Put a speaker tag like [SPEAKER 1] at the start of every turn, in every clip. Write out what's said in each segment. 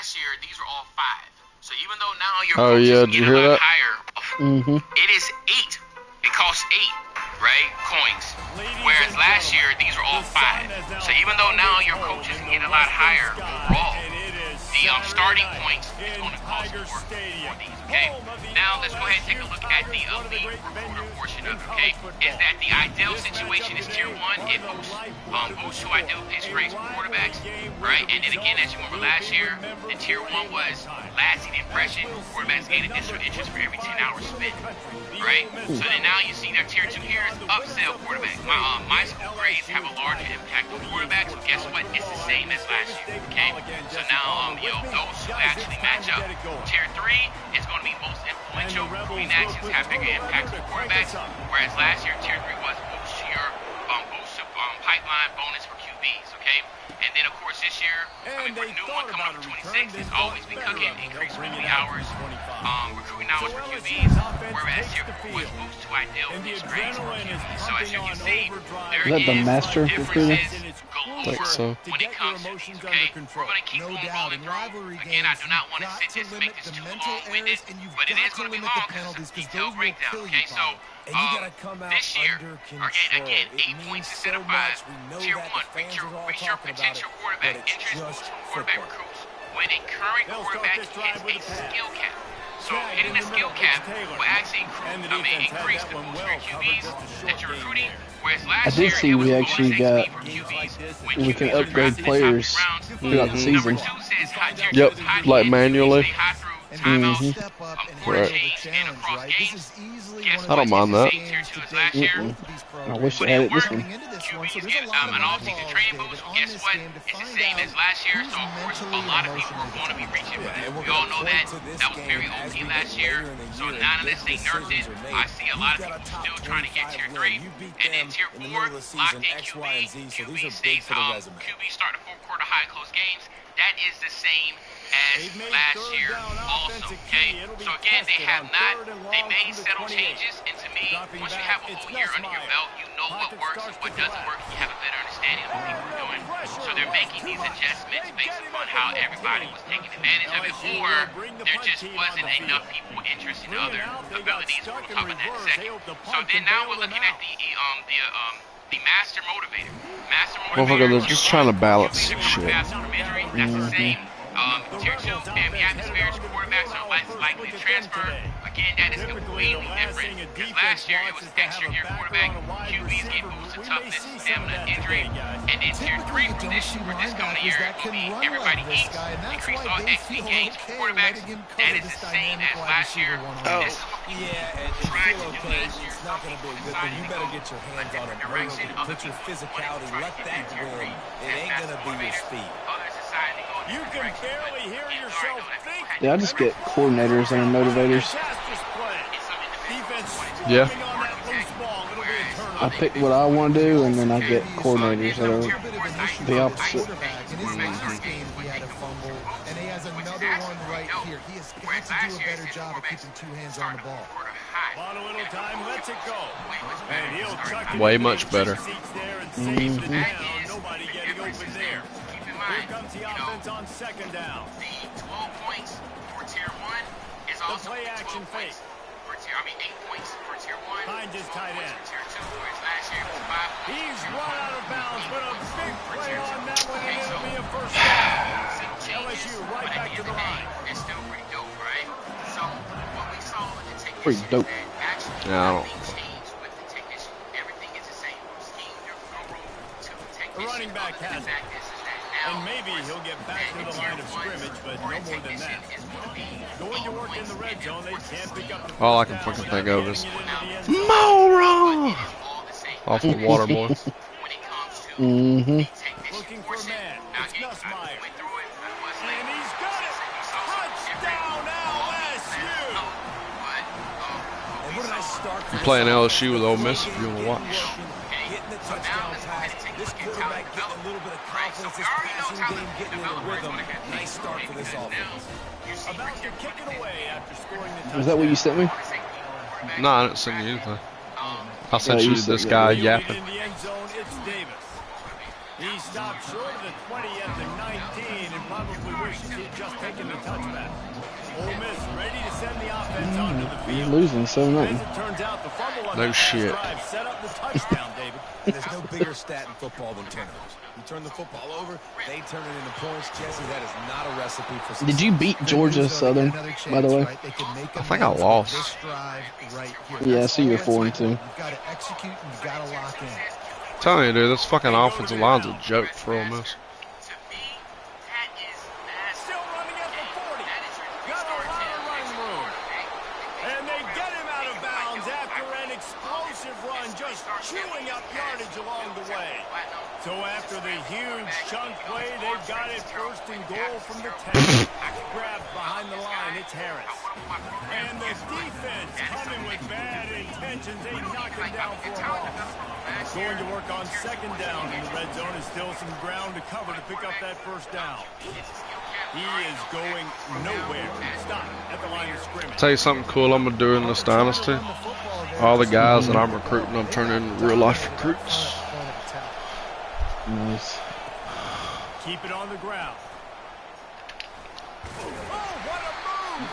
[SPEAKER 1] last year, these were all 5. So even though now your
[SPEAKER 2] Oh
[SPEAKER 1] coaches
[SPEAKER 2] yeah,
[SPEAKER 1] can
[SPEAKER 2] did you
[SPEAKER 1] get a
[SPEAKER 2] hear
[SPEAKER 1] lot
[SPEAKER 2] that?
[SPEAKER 1] higher,
[SPEAKER 3] Mm-hmm.
[SPEAKER 1] it is 8. It costs 8, right? Coins. Whereas last year, these were all 5. So even though now your coaches can get a lot higher overall, the starting points is going to cost more for these, okay? Now, let's go ahead and take a look at the league recruiter portion of it, okay? Is that the ideal situation is Tier 1. It boosts to ideal pitch grades for quarterbacks, right? And then again, as you remember last year, the Tier 1 was lasting impression. Quarterbacks gain additional interest for every 10 hours spent, right? So then now you see their Tier 2 here is upsell quarterbacks. My school grades have a larger impact on quarterbacks. Guess what? It's the same as last year, okay? So now, those who actually match up. Tier 3 is going to be most influential. Recruiting actions have bigger impacts on quarterbacks, whereas last year, Tier 3 was boost to your pipeline bonus for QBs, okay? And then, of course, this year, for the new one coming up in 26, it's always be cooking, increased recruiting hours, recruiting hours for QBs, whereas Tier 4 was boost to ideal pitch grades for QBs. So as you can see, there
[SPEAKER 3] Is that the master recruiter?
[SPEAKER 1] galore
[SPEAKER 2] so.
[SPEAKER 1] when it comes to these, okay? We're going to keep on rolling through. Again, I do not want to make this too long-winded, but it is going to be long because it's a detailed breakdown, okay? So, this year, again, 8 points instead of 5. Tier 1, reach your potential quarterback. Interest boost from quarterback recruits. When a current quarterback hits a skill cap. So hitting a skill cap will actually increase the boost for your QBs that you're recruiting. Whereas last year,
[SPEAKER 3] see
[SPEAKER 1] it was
[SPEAKER 3] we
[SPEAKER 1] bonus
[SPEAKER 3] actually
[SPEAKER 1] XP
[SPEAKER 3] got
[SPEAKER 1] for QBs when
[SPEAKER 3] we can
[SPEAKER 1] QBs are
[SPEAKER 3] upgrade
[SPEAKER 1] drafted in
[SPEAKER 3] players
[SPEAKER 1] top rounds.
[SPEAKER 3] throughout the season.
[SPEAKER 1] Number 2 says tier 2
[SPEAKER 2] Yep,
[SPEAKER 1] is high
[SPEAKER 2] like
[SPEAKER 1] hit,
[SPEAKER 2] manually.
[SPEAKER 1] QBs stay high through timeouts, quarter
[SPEAKER 2] Right.
[SPEAKER 1] change, and across games. Guess
[SPEAKER 2] I don't
[SPEAKER 1] what?
[SPEAKER 2] mind
[SPEAKER 1] It's the
[SPEAKER 2] that.
[SPEAKER 1] same tier 2 as last year.
[SPEAKER 3] I wish
[SPEAKER 1] But
[SPEAKER 3] they had
[SPEAKER 1] it
[SPEAKER 3] it this
[SPEAKER 1] worked.
[SPEAKER 3] one.
[SPEAKER 1] QBs get an off-season training boost. Guess what? It's the same as last year. So, of course, a lot of people are going to be reaching for that. We all know that. That was very OP last year. So, now unless they nerfed it, I see a lot of people still trying to get tier 3. And then tier 4, locked in QB. QB stays QB start the 4th quarter high close games. That is the same as last year also, okay? So again, they made subtle changes, and to me, once you have a whole year under your belt, you know what works and what doesn't work, you have a better understanding of what people are doing. So they're making these adjustments based upon how everybody was taking advantage of it, or there just wasn't enough people interested in other abilities. We'll talk about that in a second. So then now we're looking at the master motivator.
[SPEAKER 2] Motherfucker, they're just trying to balance shit.
[SPEAKER 1] That's the same. Tier 2, and the atmospheric quarterbacks are less likely to transfer. Again, that is completely different. Because last year it was extra year quarterback. QBs get boosted toughness, stamina, injury. And then tier 3 for this coming year will be everybody eats, increase all XP gains for quarterbacks. That is the same as last year.
[SPEAKER 4] Oh.
[SPEAKER 1] This is what people tried to do last year. Some people decided to go a different direction. Other people wanted to try to get that tier 3 as master motivator. Others decided to go a different direction.
[SPEAKER 3] Yeah, I just get coordinators and motivators.
[SPEAKER 2] Yeah.
[SPEAKER 3] I pick what I want to do, and then I get coordinators that are the opposite.
[SPEAKER 5] And he has another one right here. He has got to do a better job of keeping 2 hands on the ball.
[SPEAKER 2] Way much better.
[SPEAKER 1] Here comes the offense on 2nd down. The 12 points for tier 1 is also 12 points for tier, 8 points for tier 1. Find his tight end. For tier 2, whereas last year it was 5 points. He's run out of bounds, but a big play on that one, and it'll be a first down. LSU right back to the line. It's still pretty dope, right? So what we saw in the technician
[SPEAKER 3] Pretty dope.
[SPEAKER 1] actually
[SPEAKER 2] Yeah.
[SPEAKER 1] nothing changed with the technician. Everything is the same. Scheme your room to the technician.
[SPEAKER 6] The running back has it. And maybe he'll get back to the line of scrimmage, but no more than that. Going to work in the red zone, they can't pick up the
[SPEAKER 2] All I can fucking think of is Mora off the water, boy.
[SPEAKER 3] Mm-hmm.
[SPEAKER 6] looking for man. It's Nussmeier. And he's got it. Touchdown LSU.
[SPEAKER 5] And what did I start
[SPEAKER 2] I'm playing LSU with Ole Miss if you want to watch.
[SPEAKER 5] Getting the touchdown pass. This quarterback getting a little bit of confidence. This passing game getting in a rhythm. Nice start for this offense.
[SPEAKER 6] About to kick it away after scoring the touchdown.
[SPEAKER 3] Is that what you sent me?
[SPEAKER 2] No, I didn't send you anything. I sent you this guy yapping.
[SPEAKER 6] In the end zone, it's Davis. He stopped short of the 20 at the 19 and probably wishes he'd just taken the touchback. Ole Miss ready to send the offense onto the field.
[SPEAKER 3] Losing 7-0.
[SPEAKER 6] As it turns out, the fumble on
[SPEAKER 2] No
[SPEAKER 6] that
[SPEAKER 2] shit.
[SPEAKER 6] last drive set up the touchdown, David.
[SPEAKER 5] There's no bigger stat in football than turnovers. You turn the football over, they turn it into points. Jesse, that is not a recipe for success.
[SPEAKER 3] Did you beat Georgia Southern, by the way?
[SPEAKER 2] I think I lost.
[SPEAKER 3] Yeah, I see you're 4-2.
[SPEAKER 5] You've got to execute and you've got to lock in.
[SPEAKER 2] I'm telling you, dude, this fucking offensive line's a joke for Ole Miss.
[SPEAKER 6] Still running at the 40. Got a lot of running room. And they get him out of bounds after an explosive run, just chewing up yardage along the way. So after the huge chunk play, they've got it first and goal from the 10. Grabbed behind the line, it's Harris. And the defense coming with bad intentions. They knock him down for a loss. Going to work on second down in the red zone. Is still some ground to cover to pick up that first down. He is going nowhere. Stop at the line of scrimmage.
[SPEAKER 2] Tell you something cool I'm gonna do in this dynasty. All the guys that I'm recruiting, I'm turning into real life recruits.
[SPEAKER 3] Nice.
[SPEAKER 6] Keep it on the ground. Oh, what a move!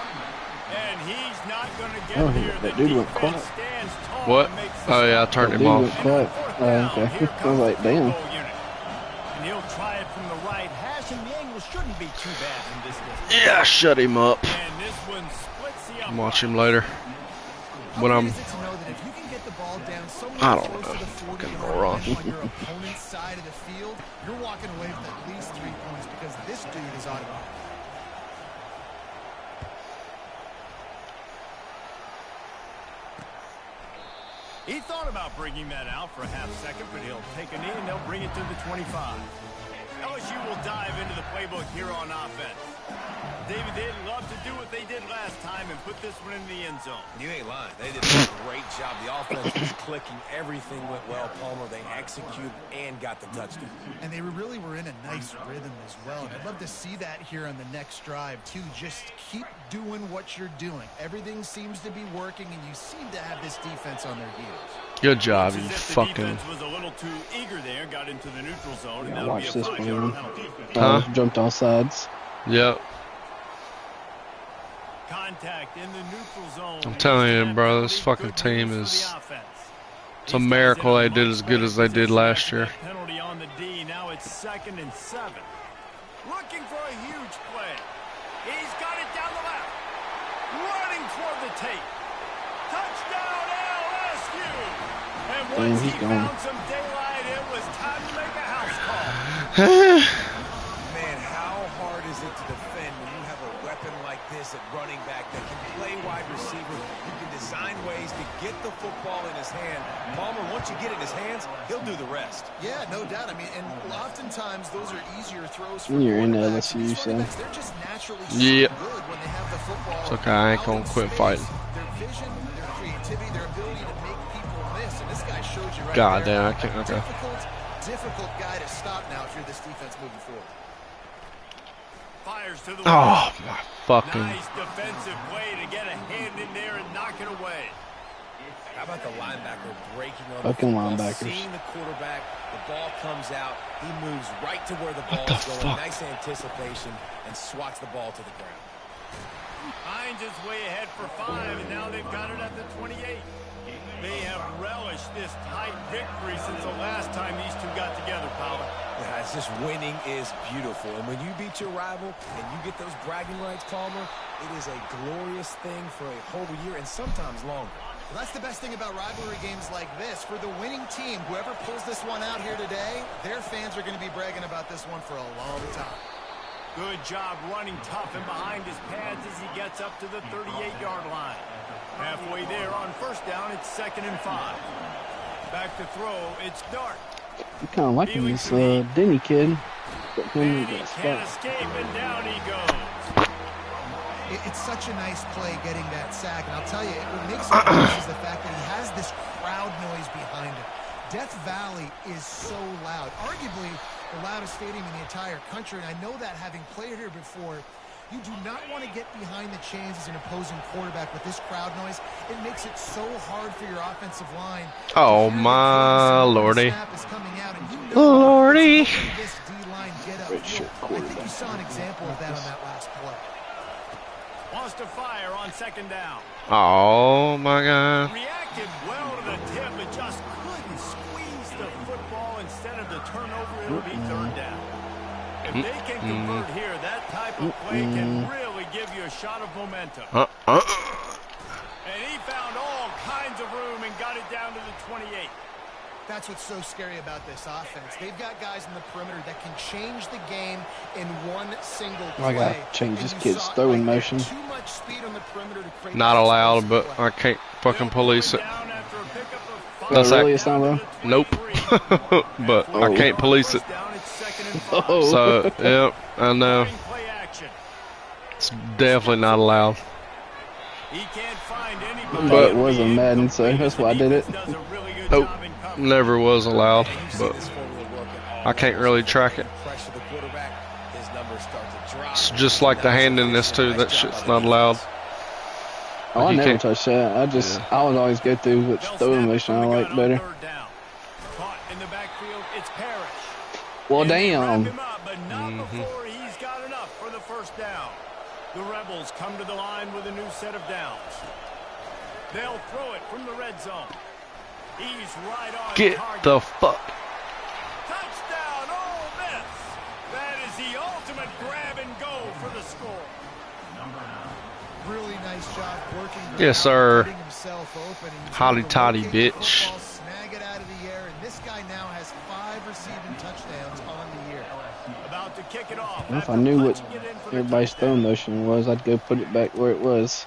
[SPEAKER 6] And he's not going to get here.
[SPEAKER 3] That dude went quiet.
[SPEAKER 2] What? Oh yeah, I turned him off.
[SPEAKER 3] Quiet. Okay. I was like, damn.
[SPEAKER 6] And he'll try it from the right hash, and the angle shouldn't be too bad from this distance.
[SPEAKER 2] Yeah, shut him up.
[SPEAKER 6] And this one splits the
[SPEAKER 2] I'll watch him later. When I'm, I don't know, fucking moron.
[SPEAKER 5] On your opponent's side of the field, you're walking away with at least 3 points because this dude is on it.
[SPEAKER 6] He thought about bringing that out for a half second, but he'll take a knee and they'll bring it to the 25. LSU will dive into the playbook here on offense. David, they'd love to do what they did last time and put this one in the end zone.
[SPEAKER 5] You ain't lying. They did a great job. The offense was clicking. Everything went well, Palmer. They executed and got the touchdown. And they really were in a nice rhythm as well. And I'd love to see that here on the next drive, too. Just keep doing what you're doing. Everything seems to be working, and you seem to have this defense on their heels.
[SPEAKER 2] Good job, you fucking.
[SPEAKER 6] Was a little too eager there, got into the neutral zone, and
[SPEAKER 3] Yeah,
[SPEAKER 6] that'll
[SPEAKER 3] watch
[SPEAKER 6] be a
[SPEAKER 3] this
[SPEAKER 6] 5-yard
[SPEAKER 3] one.
[SPEAKER 6] penalty.
[SPEAKER 3] Jumped all sides.
[SPEAKER 2] Yep.
[SPEAKER 6] Contact in the neutral zone.
[SPEAKER 2] I'm telling you, bro, this fucking team is. It's a miracle they did as good as they did last year.
[SPEAKER 6] Penalty on the D. Now it's 2nd and 7. Looking for a huge play. He's got it down the left. Running toward the tape. Touchdown LSU. And once he found some daylight, it was time to make a house call.
[SPEAKER 5] Man, how hard is it to defend when you have a weapon like this at running back that can play wide receiver, who can design ways to get the football in his hand? Palmer, once you get it in his hands, he'll do the rest. Yeah, no doubt. I mean, and oftentimes those are easier throws for
[SPEAKER 3] You're in LSU, so.
[SPEAKER 5] They're just naturally
[SPEAKER 2] Yep.
[SPEAKER 5] good when they have the football.
[SPEAKER 2] It's okay, I ain't gonna quit fighting.
[SPEAKER 5] Their vision, their creativity, their ability to make people miss. And this guy showed you right
[SPEAKER 2] God
[SPEAKER 5] there.
[SPEAKER 2] damn, I can't. Okay.
[SPEAKER 5] Difficult guy to stop now if you're this defense moving forward.
[SPEAKER 6] Fires to the
[SPEAKER 2] Oh my fucking.
[SPEAKER 6] nice defensive play to get a hand in there and knock it away.
[SPEAKER 5] How about the linebacker breaking on
[SPEAKER 3] Fucking
[SPEAKER 5] the football,
[SPEAKER 3] linebackers.
[SPEAKER 5] seeing the quarterback, the ball comes out, he moves right to where the ball
[SPEAKER 2] the
[SPEAKER 5] is going,
[SPEAKER 2] fuck?
[SPEAKER 5] nice anticipation, and swats the ball to the ground.
[SPEAKER 6] Hines is way ahead for 5, and now they've got it at the 28. They have relished this tight victory since the last time these two got together, Powell.
[SPEAKER 5] Yeah, it's just winning is beautiful, and when you beat your rival and you get those bragging rights, Palmer, it is a glorious thing for a whole year and sometimes longer. Well, that's the best thing about rivalry games like this. For the winning team, whoever pulls this one out here today, their fans are going to be bragging about this one for a long time.
[SPEAKER 6] Good job running tough and behind his pads as he gets up to the 38-yard line. Halfway there on first down, it's 2nd and 5. Back to throw, it's Dart.
[SPEAKER 3] I'm kind of liking this Denny kid.
[SPEAKER 6] And he can't escape, and down he goes.
[SPEAKER 5] It's such a nice play getting that sack, and I'll tell you, what makes it worse is the fact that he has this crowd noise behind him. Death Valley is so loud, arguably the loudest stadium in the entire country, and I know that having played here before. You do not want to get behind the chains as an opposing quarterback with this crowd noise. It makes it so hard for your offensive line.
[SPEAKER 2] Oh, my lordy.
[SPEAKER 5] Lordy.
[SPEAKER 3] Great short
[SPEAKER 5] I think you
[SPEAKER 3] quarterback.
[SPEAKER 5] saw an example of that on that last play.
[SPEAKER 6] Wants to fire on second down.
[SPEAKER 2] Oh, my God.
[SPEAKER 6] Reacted well to the tip, but just couldn't squeeze the football. Instead of the turnover, it'll be third down. If they can convert here, that type of play can really give you a shot of momentum. And he found all kinds of room and got it down to the 28.
[SPEAKER 5] That's what's so scary about this offense. They've got guys in the perimeter that can change the game in one single play.
[SPEAKER 3] I gotta change this kid's throwing motion.
[SPEAKER 5] Too much speed on the perimeter to create
[SPEAKER 2] Not allowed, but I can't fucking police it.
[SPEAKER 3] That's really, it's not allowed?
[SPEAKER 2] Nope. But I can't police it.
[SPEAKER 3] Oh.
[SPEAKER 2] So, yeah, I know. It's definitely not allowed.
[SPEAKER 3] But it was a Madden, so that's why I did it.
[SPEAKER 2] Nope, never was allowed, but I can't really track it. It's just like the hand in this too, that shit's not allowed.
[SPEAKER 3] Oh, I
[SPEAKER 2] You
[SPEAKER 3] never
[SPEAKER 2] can't-
[SPEAKER 3] touched that. I would always go through which throwing motion I like better. Well, damn.
[SPEAKER 6] He's got enough for the first down. The Rebels come to the line with a new set of downs. They'll throw it from the red zone. He's right on
[SPEAKER 2] Get
[SPEAKER 6] target.
[SPEAKER 2] the fuck.
[SPEAKER 6] Touchdown, Ole Miss. That is the ultimate grab and go for the score.
[SPEAKER 5] Really nice job working.
[SPEAKER 2] Yes, sir.
[SPEAKER 5] Getting himself open. He was
[SPEAKER 2] Hotty
[SPEAKER 5] able to
[SPEAKER 2] toddy,
[SPEAKER 5] locate the
[SPEAKER 2] bitch.
[SPEAKER 5] football, snag it out of the air, and this guy now has 5 receiving touchdowns on the year.
[SPEAKER 6] About to kick it off.
[SPEAKER 3] If I knew what everybody's throwing motion was, I'd go put it back where it was.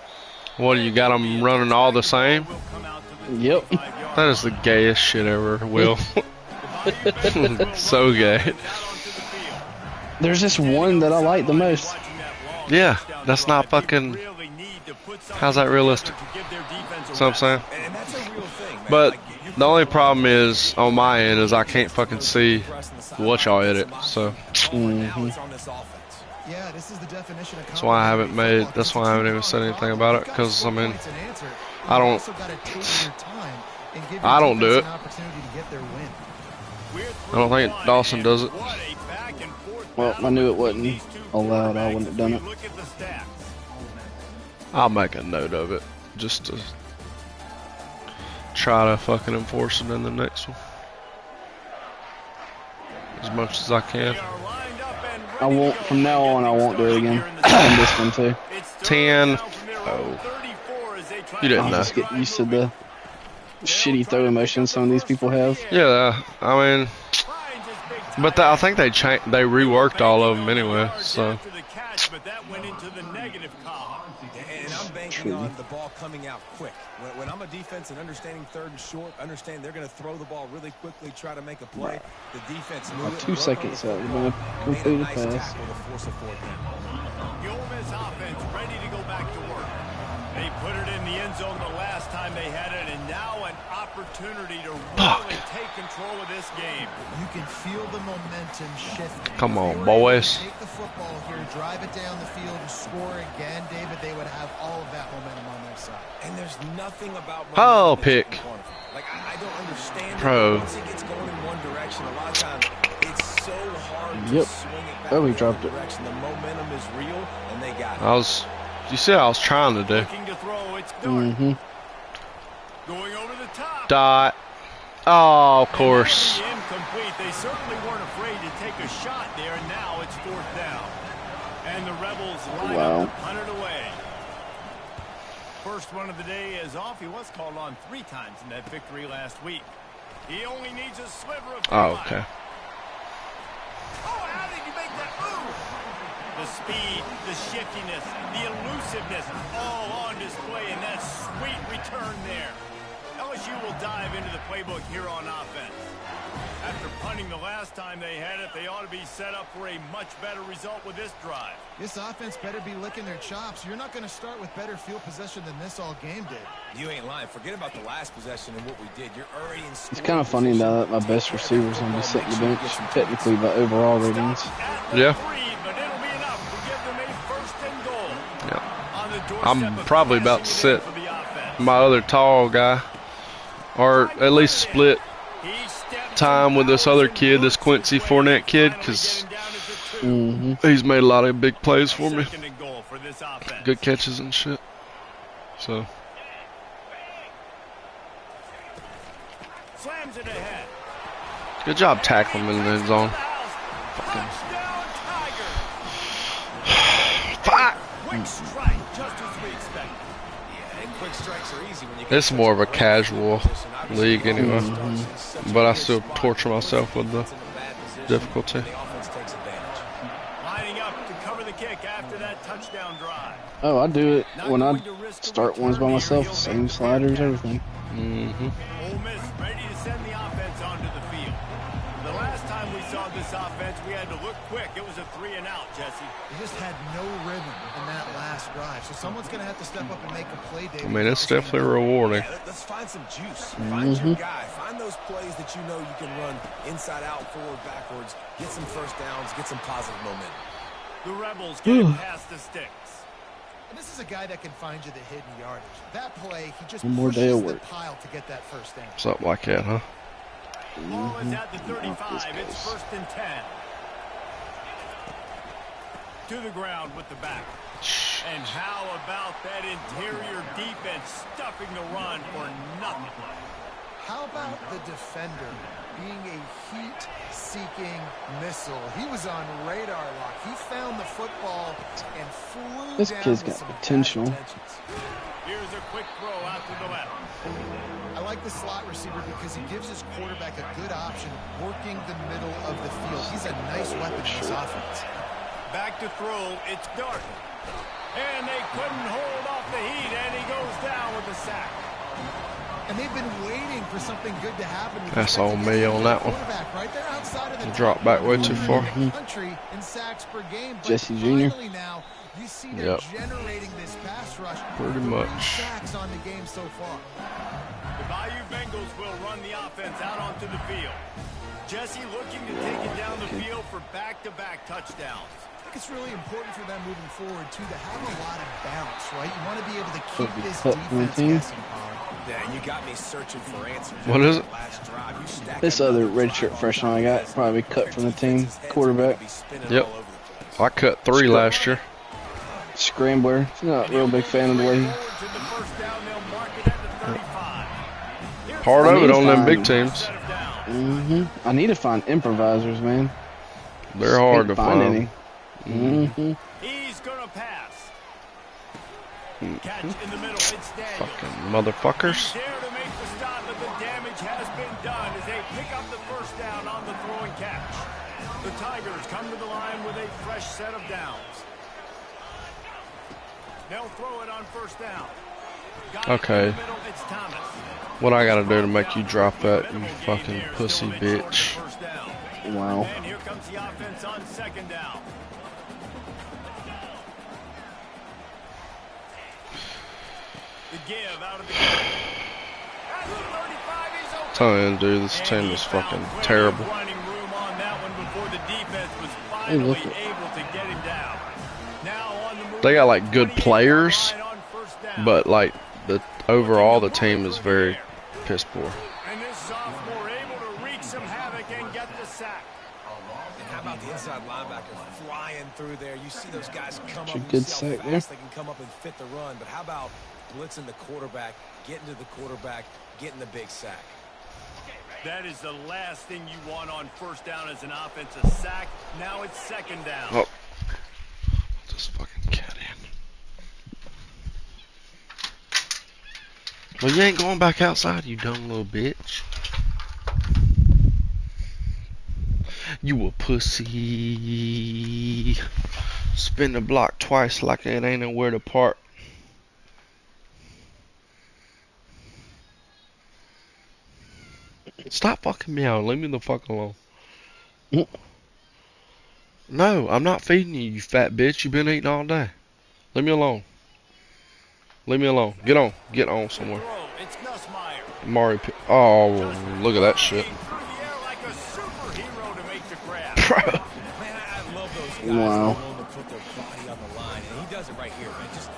[SPEAKER 2] What, do you got them running all the same?
[SPEAKER 3] Yep.
[SPEAKER 2] That is the gayest shit ever, Will. So gay.
[SPEAKER 3] There's just one that I like the most.
[SPEAKER 2] Yeah, that's not fucking... How's that realistic? That's what I'm saying. But the only problem is, on my end, is I can't fucking see what y'all edit, so...
[SPEAKER 5] Yeah, this is the definition of
[SPEAKER 2] That's why I haven't made... That's why I haven't even said anything about it, because, I mean... I don't do it. I don't think Dawson does it.
[SPEAKER 3] Well, I knew it wasn't allowed. I wouldn't have done it.
[SPEAKER 2] I'll make a note of it, just to try to fucking enforce it in the next one. As much as I can.
[SPEAKER 3] I won't, from now on, I won't do it again. On this one, too.
[SPEAKER 2] 10. Oh. You didn't
[SPEAKER 3] I'll
[SPEAKER 2] know.
[SPEAKER 3] just get used to the shitty throwing motion some of these people have.
[SPEAKER 2] Yeah, I mean, but I think they reworked all of them anyway. So
[SPEAKER 6] But that went into the negative column.
[SPEAKER 5] And I'm banking on the ball coming out quick. When I'm a defense and understanding third and short, understand they're going to throw the ball really quickly, try to make a play. The defense knew it.
[SPEAKER 3] 2 seconds out. We're going to complete a pass.
[SPEAKER 6] The Ole Miss offense ready to go back to work. They put it in the end zone the last time they had it, and now an opportunity to really take control of this game. You can feel the momentum shifting.
[SPEAKER 2] come on, boys.
[SPEAKER 5] Take the football here, drive it down the field, and score again, David. They would have all of that momentum on their side. And there's nothing about
[SPEAKER 2] Oh, pick.
[SPEAKER 5] Like I don't understand.
[SPEAKER 2] Pro.
[SPEAKER 5] Once it gets going in one direction, a lot of times it's so hard to
[SPEAKER 3] Yep.
[SPEAKER 5] swing it back
[SPEAKER 3] Oh, he
[SPEAKER 5] in
[SPEAKER 3] dropped
[SPEAKER 5] the
[SPEAKER 3] it.
[SPEAKER 5] direction. The momentum is real, and they got it.
[SPEAKER 2] You see what I was trying to do.
[SPEAKER 6] Looking to throw, it's Dart.
[SPEAKER 3] Mm-hmm.
[SPEAKER 6] Going over the top.
[SPEAKER 2] Dot. Oh, of course.
[SPEAKER 6] And incomplete. They certainly weren't afraid to take a shot there, and now it's fourth down. And the Rebels line up to punt it away. First one of the day is off. He was called on 3 times in that victory last week. He only needs a sliver of
[SPEAKER 2] Oh,
[SPEAKER 6] daylight.
[SPEAKER 2] okay.
[SPEAKER 6] Oh, how did you make that move? The speed, the shiftiness, the elusiveness, all on display in that sweet return there. LSU will dive into the playbook here on offense. After punting the last time they had it, they ought to be set up for a much better result with this drive.
[SPEAKER 5] This offense better be licking their chops. You're not going to start with better field possession than this all game did.
[SPEAKER 4] You ain't lying. Forget about the last possession and what we did. You're already in.
[SPEAKER 3] It's kind of funny now that my best receivers on the second bench, technically by overall ratings.
[SPEAKER 2] Yeah.
[SPEAKER 6] But it'll be enough to give them a first and
[SPEAKER 2] I'm probably about to sit my other tall guy, or at least split time with this other kid, this Quincy Fournette kid, because he's made a lot of big plays for me, good catches and shit. So good job tackling him in the end zone. Fuck. It's more of a casual league anyway, but I still torture myself with the difficulty.
[SPEAKER 6] Lining up to cover the kick after that touchdown drive.
[SPEAKER 3] Oh, I do it when I start ones by myself. Same sliders, everything.
[SPEAKER 6] Ole Miss ready to send the offense onto the field. The last time we saw this offense, we had to look quick. It was a 3-and-out, Jesse.
[SPEAKER 5] They just had no rhythm in that last drive, so someone's going to have to step up and make a play.
[SPEAKER 2] I mean, it's definitely rewarding.
[SPEAKER 4] Yeah, let's find some juice. Find your guy. Find those plays that you know you can run inside out, forward, backwards, get some first downs, get some positive momentum.
[SPEAKER 6] The Rebels getting past the sticks.
[SPEAKER 5] And this is a guy that can find you the hidden yardage. That play, he just
[SPEAKER 3] One more day
[SPEAKER 5] pushes
[SPEAKER 3] of
[SPEAKER 5] the
[SPEAKER 3] work.
[SPEAKER 5] pile to get that first down.
[SPEAKER 2] Something like that, huh?
[SPEAKER 6] Ball is at the 35. It's 1st and 10. To the ground with the back. And how about that interior defense stuffing the run for nothing?
[SPEAKER 5] How about the defender being a heat-seeking missile? He was on radar lock. He found the football and flew
[SPEAKER 3] This
[SPEAKER 5] down
[SPEAKER 3] kid's
[SPEAKER 5] with
[SPEAKER 3] got
[SPEAKER 5] some
[SPEAKER 3] potential.
[SPEAKER 5] bad intentions.
[SPEAKER 6] Here's a quick throw out to the left.
[SPEAKER 5] I like the slot receiver because he gives his quarterback a good option working the middle of the field. He's a nice weapon in this offense.
[SPEAKER 6] Back to throw. It's Dart. And they couldn't hold off the heat, and he goes down with a sack.
[SPEAKER 5] And they've been waiting for something good to happen.
[SPEAKER 2] That's all me on that one.
[SPEAKER 5] Right there outside of the
[SPEAKER 2] Drop back way too far.
[SPEAKER 5] Country in sacks per game. But
[SPEAKER 3] Jesse Jr.
[SPEAKER 5] finally now, you see they're generating this pass rush.
[SPEAKER 2] Pretty much.
[SPEAKER 5] Sacks on the game so far.
[SPEAKER 6] The Bayou Bengals will run the offense out onto the field. Jesse looking to take it down the field for back-to-back touchdowns.
[SPEAKER 5] I think it's really important for them moving forward, too, to have a lot of balance, right? You want to be able to keep this defense guessing, Pollard.
[SPEAKER 4] Yeah, you got me searching for answers.
[SPEAKER 2] What is it?
[SPEAKER 3] This other redshirt freshman I got probably cut from the team. Quarterback.
[SPEAKER 2] Yep. I cut 3 last year.
[SPEAKER 3] Scrambler. Not a real big fan of the way.
[SPEAKER 2] Part of it on them big teams.
[SPEAKER 3] I need to find improvisers, man.
[SPEAKER 2] They're hard to find.
[SPEAKER 3] Any.
[SPEAKER 6] He's gonna pass. Catch in the middle. It's Daniel.
[SPEAKER 2] Fucking motherfuckers.
[SPEAKER 6] There to make the stop, but the damage has been done as they pick up the first down on the throw and catch. The Tigers come to the line with a fresh set of downs. They'll throw it on first down.
[SPEAKER 2] Okay. What I gotta do to make you drop that, you fucking pussy bitch?
[SPEAKER 3] Wow.
[SPEAKER 6] And here comes the offense on 2nd down. The give out of the game. At the 35, he's open.
[SPEAKER 2] Telling you, dude, this team is fucking terrible.
[SPEAKER 6] Running room on that one before the defense was finally able to get him down. Now on the move.
[SPEAKER 2] They got like good players, but like overall the team is very piss poor.
[SPEAKER 6] And this sophomore able to wreak some havoc and get the sack.
[SPEAKER 4] And how about the inside linebacker flying through there? You see those guys come up.
[SPEAKER 3] Good sack there.
[SPEAKER 4] They can come up and fit the run, but how about blitzing the quarterback, getting to the quarterback, getting the big sack?
[SPEAKER 6] That is the last thing you want on first down as an offensive sack. Now it's 2nd down.
[SPEAKER 2] Oh, just fucking cat in. Well, you ain't going back outside, you dumb little bitch. You a pussy. Spin the block twice like it ain't nowhere to park. Stop fucking meowing. Leave me the fuck alone. No, I'm not feeding you, you fat bitch. You've been eating all day. Leave me alone. Leave me alone. Get on. Get on somewhere. Mario. Oh, look at that shit.
[SPEAKER 3] Wow.
[SPEAKER 4] right here, man. Just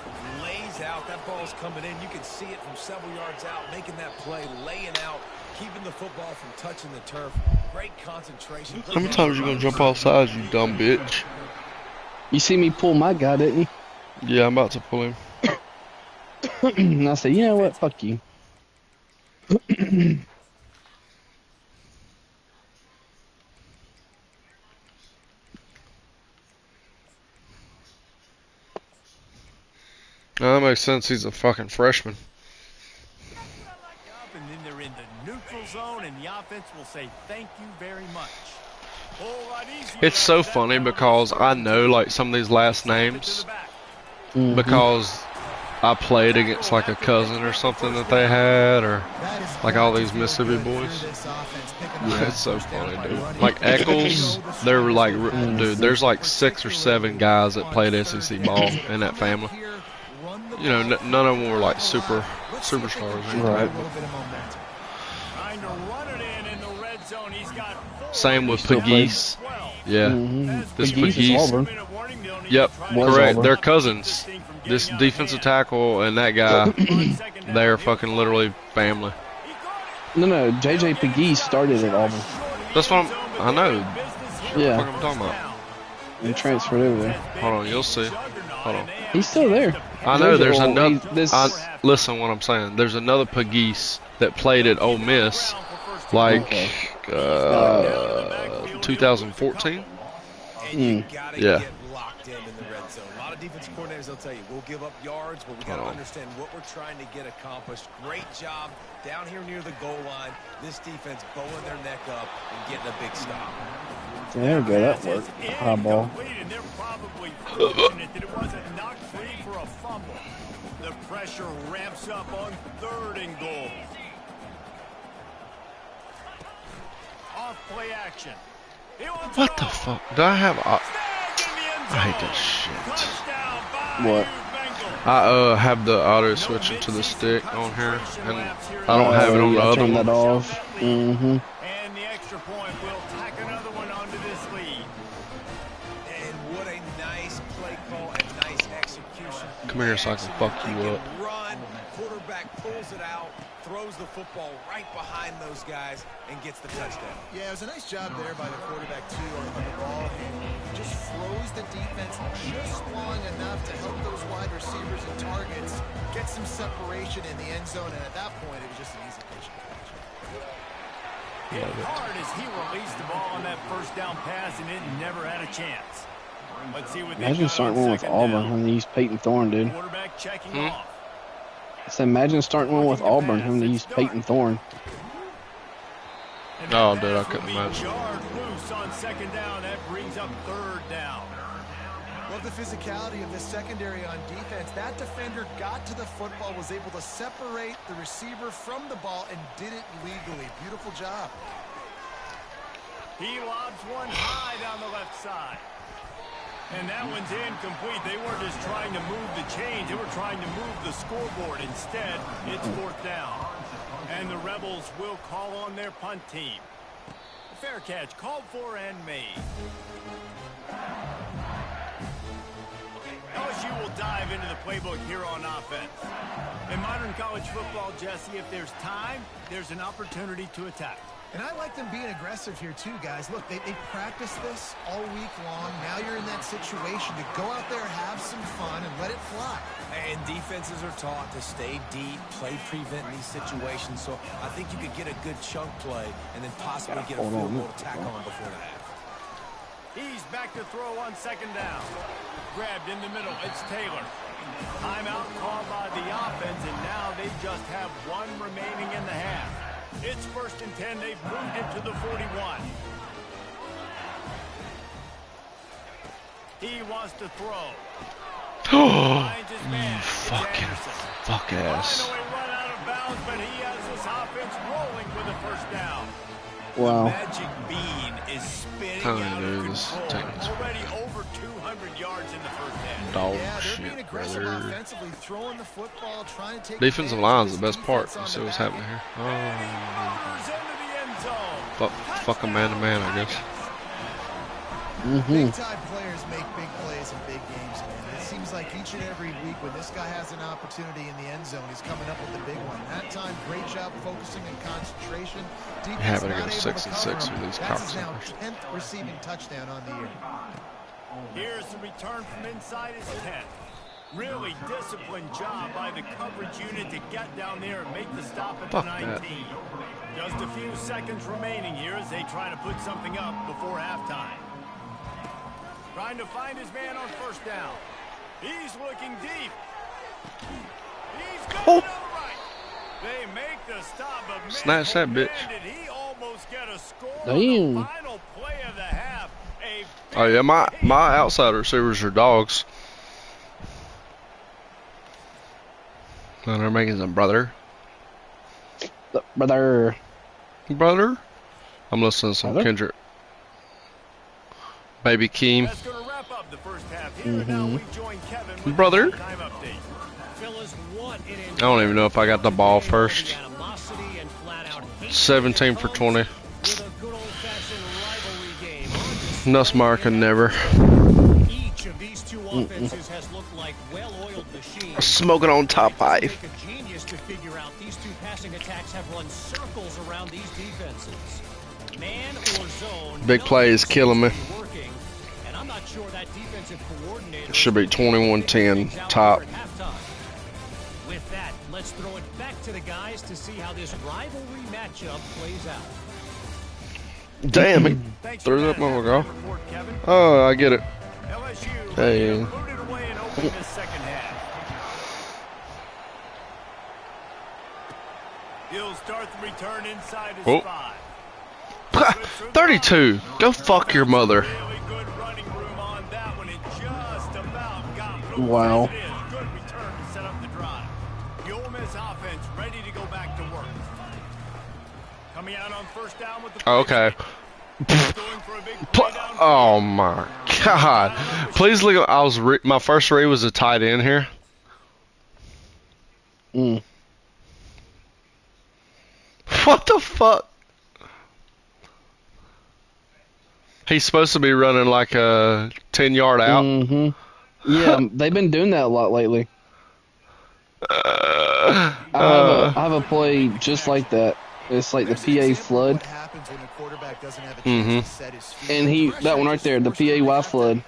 [SPEAKER 4] lays out. That ball's coming in. You can see it from several yards out, making that play, laying out, keeping the football from touching the turf. Great concentration.
[SPEAKER 2] How many times you gonna jump off sides, you dumb bitch?
[SPEAKER 3] You see me pull my guy, didn't you?
[SPEAKER 2] Yeah, I'm about to pull him.
[SPEAKER 3] And I said, you know what? Fuck you.
[SPEAKER 2] That makes sense. He's a fucking freshman.
[SPEAKER 6] And then they're in the neutral zone, and the offense will say thank you very much.
[SPEAKER 2] It's so funny because I know like some of these last names because I played against like a cousin or something that they had, or like all these Mississippi boys. Yeah, it's so funny, dude. Like Eccles, they're like, dude, there's like 6 or 7 guys that played SEC ball in that family. You know, none of them were like superstars.
[SPEAKER 3] Right.
[SPEAKER 2] Same with Pegues. Yeah, this Pegues. Yep, correct.
[SPEAKER 3] Auburn.
[SPEAKER 2] They're cousins. This defensive tackle and that guy, they're fucking literally family.
[SPEAKER 3] No, JJ Pegues started at Auburn.
[SPEAKER 2] That's what I know.
[SPEAKER 3] Yeah.
[SPEAKER 2] What I'm talking about.
[SPEAKER 3] And transferred over there.
[SPEAKER 2] Hold on, you'll see. Hold on.
[SPEAKER 3] He's still there.
[SPEAKER 2] I know there's another.
[SPEAKER 3] This...
[SPEAKER 2] Listen, what I'm saying. There's another Pegues that played at Ole Miss, like 2014. Yeah.
[SPEAKER 4] Defensive coordinators, they'll tell you, we'll give up yards, but we got to understand what we're trying to get accomplished. Great job down here near the goal line. This defense bowing their neck up and getting a big stop.
[SPEAKER 3] There we go, that worked. High ball.
[SPEAKER 6] They're probably fortunate that it wasn't knocked free for a fumble. The pressure ramps up on 3rd and goal. Off play action.
[SPEAKER 2] What the fuck? Do I have? I hate that shit.
[SPEAKER 3] What?
[SPEAKER 2] I have the auto switching to the stick on here, and I don't have it on the other
[SPEAKER 3] turn
[SPEAKER 2] one.
[SPEAKER 3] that off.
[SPEAKER 6] And the extra point will tack another one onto this lead.
[SPEAKER 4] And what a nice play call and nice execution.
[SPEAKER 2] Come here so I can fuck you up.
[SPEAKER 4] Run, quarterback pulls it out, throws the football right behind those guys, and gets the touchdown.
[SPEAKER 5] Yeah, it was a nice job there by the quarterback, too, on the ball. Just froze the defense just long enough to help those wide receivers and targets get some separation in the end zone, and at that point, it was just an easy pitch.
[SPEAKER 6] Hit hard as he released the ball on that first down pass, and it never had a chance. Let's see what
[SPEAKER 3] imagine starting one with Auburn having to use Peyton Thorne, dude.
[SPEAKER 6] Quarterback checking off.
[SPEAKER 3] I said, imagine starting one with Auburn having to use Peyton Thorne.
[SPEAKER 2] Oh, dude, I couldn't imagine.
[SPEAKER 6] Loose on 2nd down. That brings up 3rd down.
[SPEAKER 5] Love the physicality of the secondary on defense. That defender got to the football, was able to separate the receiver from the ball, and did it legally. Beautiful job.
[SPEAKER 6] He lobs one high down the left side. And that one's incomplete. They weren't just trying to move the chains. They were trying to move the scoreboard. Instead, it's 4th down. And the Rebels will call on their punt team. Fair catch called for and made. LSU will dive into the playbook here on offense. In modern college football, Jesse, if there's time, there's an opportunity to attack.
[SPEAKER 5] And I like them being aggressive here too, guys. Look, they practice this all week long. Now you're in that situation to go out there, have some fun, and let it fly.
[SPEAKER 4] And defenses are taught to stay deep, play prevent in these situations. So I think you could get a good chunk play and then possibly get a field goal to tack on before the half.
[SPEAKER 6] He's back to throw on 2nd down. Grabbed in the middle. It's Taylor. Timeout called by the offense, and now they just have 1 remaining in the half. It's 1st and 10. They've moved it to the 41. He wants to throw.
[SPEAKER 2] You fucking fuck ass.
[SPEAKER 6] Finally run out of bounds, but he has this offense rolling with a 1st down.
[SPEAKER 3] Wow.
[SPEAKER 6] Magic bean is spinning out of control. Already over 200 yards in the first half.
[SPEAKER 2] Dog shit, brother. Defensive line's the best part. You see what's happening here? Oh. Fuck a man-to-man, I guess.
[SPEAKER 5] Big-time players make big plays in big games, man. It seems like each and every week when this guy has an opportunity in the end zone, he's coming up with the big one. That time, great job focusing and concentration.
[SPEAKER 2] Having to get 6 and 6 with these
[SPEAKER 5] That's his now
[SPEAKER 2] cocksuckers.
[SPEAKER 5] 10th receiving touchdown on the year.
[SPEAKER 6] Here's the return from inside his 10. Really disciplined job by the coverage unit to get down there and make the stop at the 19. Just a few seconds remaining here as they try to put something up before halftime. Trying to find his man on first down. He's looking deep. He's going to the right. They make the stop, but man,
[SPEAKER 2] Snatch that bitch.
[SPEAKER 6] did he almost get a score
[SPEAKER 3] Damn.
[SPEAKER 6] on the final play of the half.
[SPEAKER 2] Oh yeah, my outside receivers are dogs. And they're making some brother.
[SPEAKER 3] Brother.
[SPEAKER 2] I'm listening to some
[SPEAKER 3] Brother?
[SPEAKER 2] Kendrick. Baby Keem.
[SPEAKER 6] That's going to wrap up the first half here. Now we join Kevin with
[SPEAKER 2] Brother?
[SPEAKER 6] the time update.
[SPEAKER 2] I don't even know if I got the ball first. 17 for 20. Nussmark and never.
[SPEAKER 7] Each of these two offenses has looked like well-oiled machines.
[SPEAKER 2] Smoking on top 5.
[SPEAKER 7] Take a genius to figure out these two passing attacks have run circles around these defenses. Man or zone.
[SPEAKER 2] Big play is killing me.
[SPEAKER 7] Working, and I'm not sure that defensive coordinator
[SPEAKER 2] Should be 21-10 top.
[SPEAKER 7] With that, let's throw it back to the guys to see how this rivalry matchup plays out.
[SPEAKER 2] Damn, he threw that motherfucker. Oh, I get it. Hey.
[SPEAKER 6] He'll start the return inside his
[SPEAKER 2] Oh.
[SPEAKER 6] 5.
[SPEAKER 2] 32. Go fuck your mother.
[SPEAKER 6] Really good running room on that one. It just about got moved.
[SPEAKER 3] Wow.
[SPEAKER 6] As it is. Good return to set up the drive. The Ole Miss offense ready to go back to work. Coming out on first down with the
[SPEAKER 2] Okay.
[SPEAKER 6] going for a big play down.
[SPEAKER 2] Oh my god. Please look. I was my first read was a tight end here. What the fuck? He's supposed to be running like a 10-yard out.
[SPEAKER 3] Yeah, they've been doing that a lot lately. I have a play just like that. It's like the PA flood. And that one right there, the PAY flood.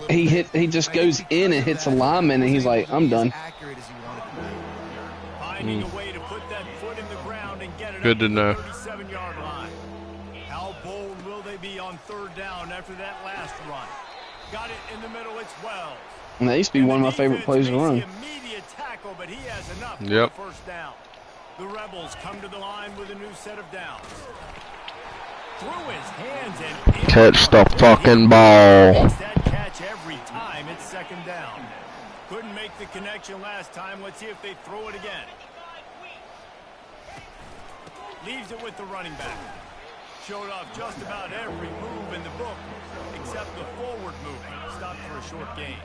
[SPEAKER 3] He just goes in and hits a lineman, and he's like, I'm done.
[SPEAKER 6] Finding a way to put that foot in the ground and get it
[SPEAKER 2] Good to know.
[SPEAKER 6] up to the 37-yard line. How bold will they be on third down after that last run? Got it in the middle, it's Wells.
[SPEAKER 3] And that used to be one of my favorite plays to run.
[SPEAKER 6] Immediate tackle, but he has enough for
[SPEAKER 2] Yep.
[SPEAKER 6] the first down. The Rebels come to the line with a new set of downs. Through his hands and
[SPEAKER 2] Catch the fucking ball.
[SPEAKER 6] makes that catch every time. It's second down. Couldn't make the connection last time. Let's see if they throw it again. Leaves it with the running back. Showed off just about every move in the book except the forward movement. Stopped for a short gain.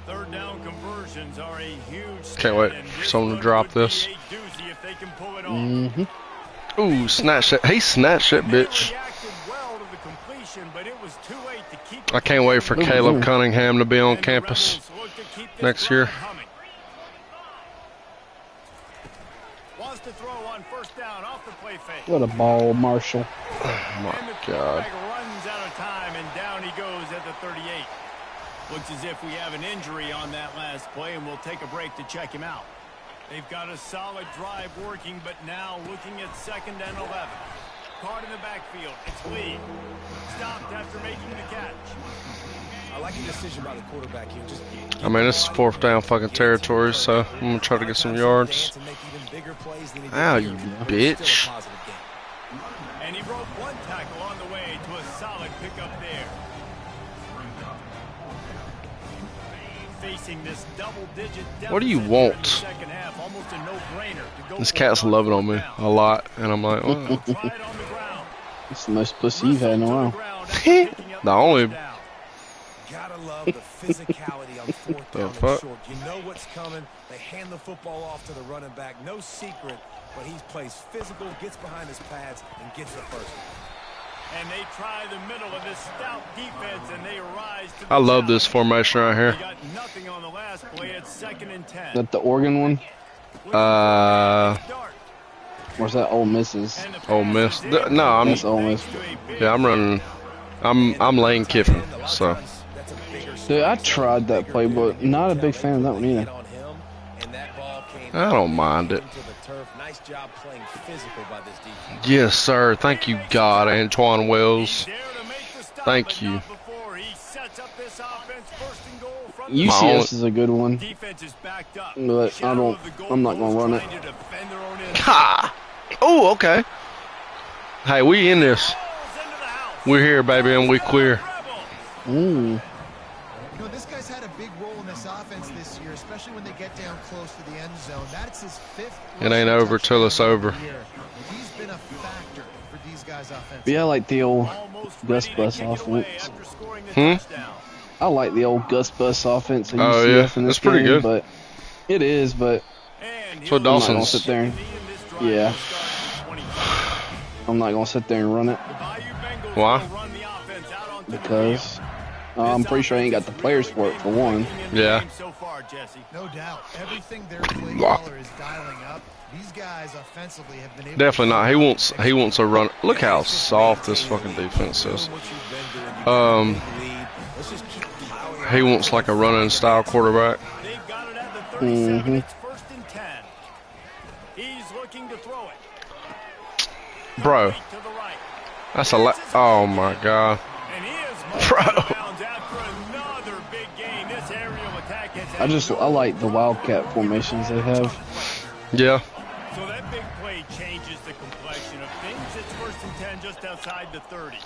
[SPEAKER 6] Third down conversions are a huge.
[SPEAKER 2] Can't wait for someone to drop this.
[SPEAKER 6] If they can pull it off.
[SPEAKER 2] Ooh, snatch that. He snatched that bitch.
[SPEAKER 6] Reacted well to the completion, but it was too late to keep.
[SPEAKER 2] I can't wait for Caleb Cunningham to be on
[SPEAKER 6] And the
[SPEAKER 2] campus
[SPEAKER 6] Rebels look to keep this
[SPEAKER 2] next
[SPEAKER 6] run
[SPEAKER 2] year.
[SPEAKER 6] humming. Wants to throw on first down off the play fake.
[SPEAKER 3] What a ball, Marshall.
[SPEAKER 2] Oh
[SPEAKER 6] And
[SPEAKER 2] my
[SPEAKER 6] the
[SPEAKER 2] god.
[SPEAKER 6] quarterback runs out of time, and down he goes at the 38. Looks as if we have an injury on that last play, and we'll take a break to check him out. They've got a solid drive working, but now looking at 2nd and 11. Card in the backfield. It's Lee. Stopped after making the catch.
[SPEAKER 4] I like the decision by the quarterback here. Just
[SPEAKER 2] I mean, this is 4th down fucking territory, so I'm gonna try to get some yards. Ow, you bitch.
[SPEAKER 6] And he broke one tackle on the way to a solid pickup there. Facing this double-digit
[SPEAKER 2] What do you
[SPEAKER 6] deficit here in the
[SPEAKER 2] want?
[SPEAKER 6] second half, almost a no-brainer to go
[SPEAKER 2] This
[SPEAKER 6] for
[SPEAKER 2] cat's
[SPEAKER 6] it on
[SPEAKER 2] loving on
[SPEAKER 6] third
[SPEAKER 2] me
[SPEAKER 6] down.
[SPEAKER 2] a lot, and I'm like, oh.
[SPEAKER 6] Try it on the ground.
[SPEAKER 3] It's the most pussy you've had in a
[SPEAKER 6] To the
[SPEAKER 3] while.
[SPEAKER 6] ground after picking up
[SPEAKER 2] The only-
[SPEAKER 6] first down.
[SPEAKER 4] Gotta love the physicality on 4th down and
[SPEAKER 2] fuck?
[SPEAKER 4] short. You know what's coming. They hand the football off to the running back. No secret, but he plays physical, gets behind his pads, and gets the first.
[SPEAKER 6] And they try the middle of this stout defense, and they rise to the
[SPEAKER 2] I love this formation right here.
[SPEAKER 6] They got nothing on the last play. It's 2nd and 10.
[SPEAKER 3] Is that the Oregon one? Where's that Ole Miss's?
[SPEAKER 2] Ole Miss. No,
[SPEAKER 3] That's Ole Miss.
[SPEAKER 2] Yeah, I'm running. I'm Lane Kiffin. So.
[SPEAKER 3] Dude, I tried that play, but not a big fan of that one either.
[SPEAKER 2] I don't mind it. Yes, sir. Thank you, God, Antoine Wells. Thank you.
[SPEAKER 3] UCS is a good one, but I'm not gonna run it.
[SPEAKER 2] Ha! Oh, okay. Hey, we in this. We're here, baby, and we queer.
[SPEAKER 3] Mm.
[SPEAKER 5] You know, this guy's had a big role in this offense this year, especially when they get down close to the end zone. That's his 5th.
[SPEAKER 2] It ain't over till it's over.
[SPEAKER 5] He's been a factor for these guys offensively.
[SPEAKER 3] Yeah, I like the old Gus Bus offense. I like the old Gus Bus offense.
[SPEAKER 2] Oh yeah, it's pretty good.
[SPEAKER 3] But it is, but
[SPEAKER 2] so
[SPEAKER 3] I'm not gonna
[SPEAKER 2] Dawson's.
[SPEAKER 3] sit there. Yeah, I'm not gonna sit there and run it.
[SPEAKER 2] Why?
[SPEAKER 3] Because I'm pretty sure I ain't got the players for it, for one.
[SPEAKER 2] Yeah.
[SPEAKER 5] No doubt. Everything their play caller is dialing up. These guys offensively have been able
[SPEAKER 2] Definitely not. He wants a run. Look how soft this fucking defense is. He wants like a running style quarterback.
[SPEAKER 3] Mm-hmm.
[SPEAKER 2] Bro, that's a lot. Oh my God. Bro.
[SPEAKER 3] I like the Wildcat formations they have.
[SPEAKER 2] Yeah.
[SPEAKER 6] So that big play changes the complexion of things. It's 1st and 10 just outside the 30.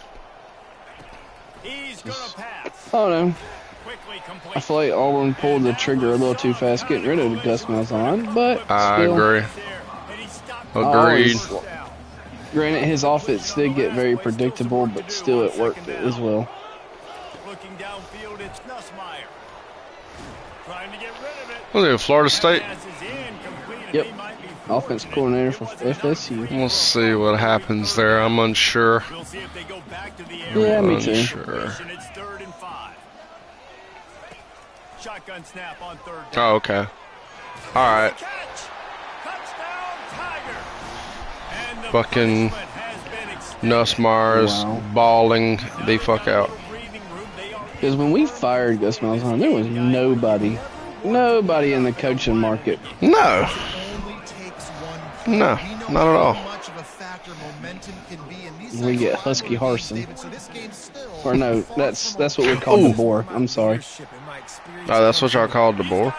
[SPEAKER 6] He's gonna pass.
[SPEAKER 3] Oh no.
[SPEAKER 6] Quickly complete.
[SPEAKER 3] I feel like Auburn pulled the trigger a little too fast getting rid of the Gus Malzahn, but
[SPEAKER 2] I
[SPEAKER 3] still,
[SPEAKER 2] agree. Agreed.
[SPEAKER 3] Granted, his offense did get very predictable, but still it worked as well.
[SPEAKER 6] Looking downfield, it's Nussmeier. Trying to get rid of it.
[SPEAKER 2] Look at Florida State.
[SPEAKER 3] Yep. Offense coordinator for FSU.
[SPEAKER 2] We'll see what happens there. I'm unsure.
[SPEAKER 6] We'll see if they go back to the
[SPEAKER 3] Yeah, me too.
[SPEAKER 2] Unsure.
[SPEAKER 6] It's 3rd and 5. Shotgun snap on 3rd down.
[SPEAKER 2] Oh, okay. All right.
[SPEAKER 6] Touchdown, Tiger. And the
[SPEAKER 2] Fucking
[SPEAKER 6] punishment has been extended.
[SPEAKER 2] Nussmeyer's
[SPEAKER 3] Wow.
[SPEAKER 2] balling the fuck out.
[SPEAKER 3] Because when we fired Gus Malzahn, there was nobody in the coaching market.
[SPEAKER 2] No. No, not at all.
[SPEAKER 3] We get Husky Harson. Or no, that's what we call DeBoer. I'm sorry.
[SPEAKER 2] Oh, that's what y'all called DeBoer?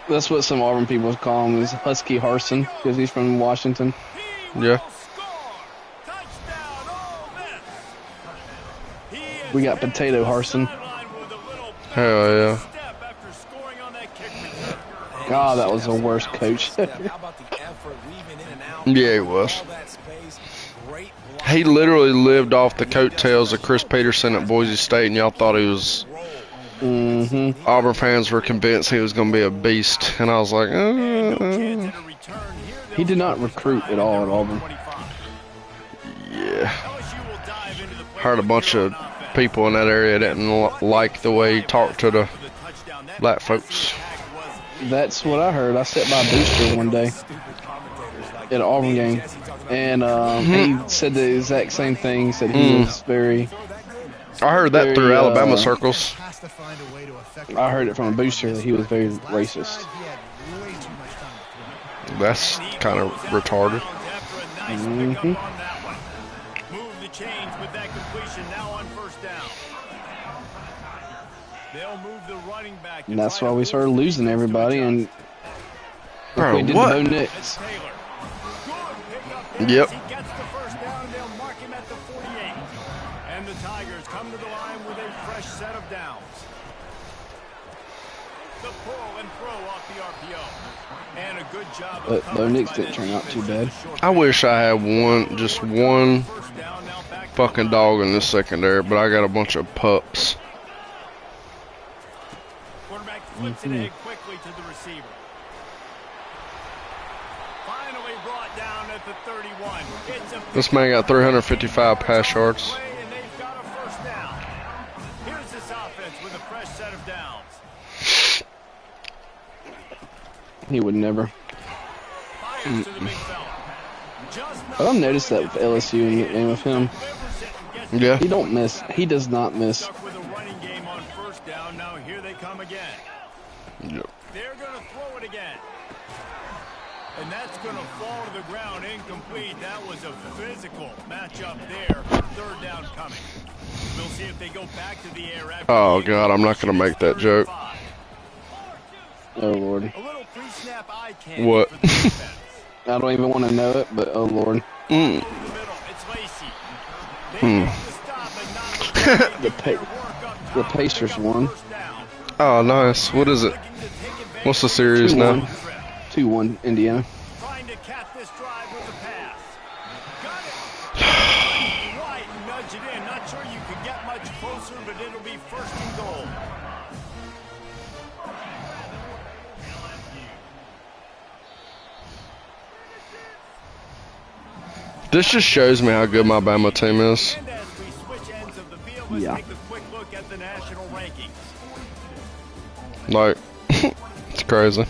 [SPEAKER 3] That's what some Auburn people call him, is Husky Harson, because he's from Washington.
[SPEAKER 2] Yeah.
[SPEAKER 3] We got Potato Harson.
[SPEAKER 2] Hell yeah.
[SPEAKER 3] God, that was the worst coach.
[SPEAKER 2] Yeah, he was. He literally lived off the coattails of Chris Peterson at Boise State, and y'all thought he was.
[SPEAKER 3] Mm-hmm.
[SPEAKER 2] Auburn fans were convinced he was going to be a beast, and I was like,
[SPEAKER 3] He did not recruit at all at Auburn.
[SPEAKER 2] Yeah. Heard a bunch of people in that area didn't like the way he talked to the black folks.
[SPEAKER 3] That's what I heard. I sat by a booster one day at an Auburn game, and he said the exact same thing. He said he was very...
[SPEAKER 2] I heard that through Alabama circles.
[SPEAKER 3] I heard it from a booster that he was very racist.
[SPEAKER 2] That's kind of retarded.
[SPEAKER 3] Mm-hmm.
[SPEAKER 6] Move the chains with that completion now on 1st down. They'll move the running back.
[SPEAKER 3] And that's why we started losing everybody, and
[SPEAKER 2] Bro,
[SPEAKER 3] we did
[SPEAKER 2] what?
[SPEAKER 3] the Bo Nix.
[SPEAKER 2] Yep.
[SPEAKER 6] He gets the 1st down, and they'll mark him at the 48. And the Tigers come to the line with a fresh set of downs. The pull and throw off the RPO. And a good job
[SPEAKER 3] But Bo Nix didn't turn out too bad.
[SPEAKER 2] I wish I had just one fucking dog in this secondary, but I got a bunch of pups.
[SPEAKER 6] Quarterback flips it ahead quickly to the receiver. Finally brought down at the 31.
[SPEAKER 2] This man got 355 pass yards.
[SPEAKER 6] defense with a fresh set of downs.
[SPEAKER 3] He would never.
[SPEAKER 6] Fires to the big fella.
[SPEAKER 3] I've noticed that with LSU in the game with him.
[SPEAKER 2] Yeah.
[SPEAKER 3] He don't miss. He does not miss.
[SPEAKER 6] Stuck with a running game on first down. Now here they come again.
[SPEAKER 2] Yep.
[SPEAKER 6] They're going to throw it again. And that's going to fall to the ground incomplete. That was a physical matchup there. Third down coming. We'll see if they go back to the air after.
[SPEAKER 2] Oh God, I'm not gonna make that joke.
[SPEAKER 3] Oh Lord.
[SPEAKER 6] A little pre-snap eye candy
[SPEAKER 2] What?
[SPEAKER 6] for the defense.
[SPEAKER 3] I don't even want to know it, but oh Lord.
[SPEAKER 6] Over the middle, it's Lacey. They make the stop, but not
[SPEAKER 3] The the Pacers won.
[SPEAKER 2] Oh, nice. What is it? What's the series now?
[SPEAKER 3] 2-1 Indiana.
[SPEAKER 6] Trying to cap this drive with a pass. Got it. Right, nudge it in. Not sure you could get much closer, but it'll be first and goal.
[SPEAKER 2] This just shows me how good my Bama team is.
[SPEAKER 6] And as we switch ends of the field, let's
[SPEAKER 3] Yeah.
[SPEAKER 6] take a quick look at the national rankings.
[SPEAKER 2] Like, it's crazy.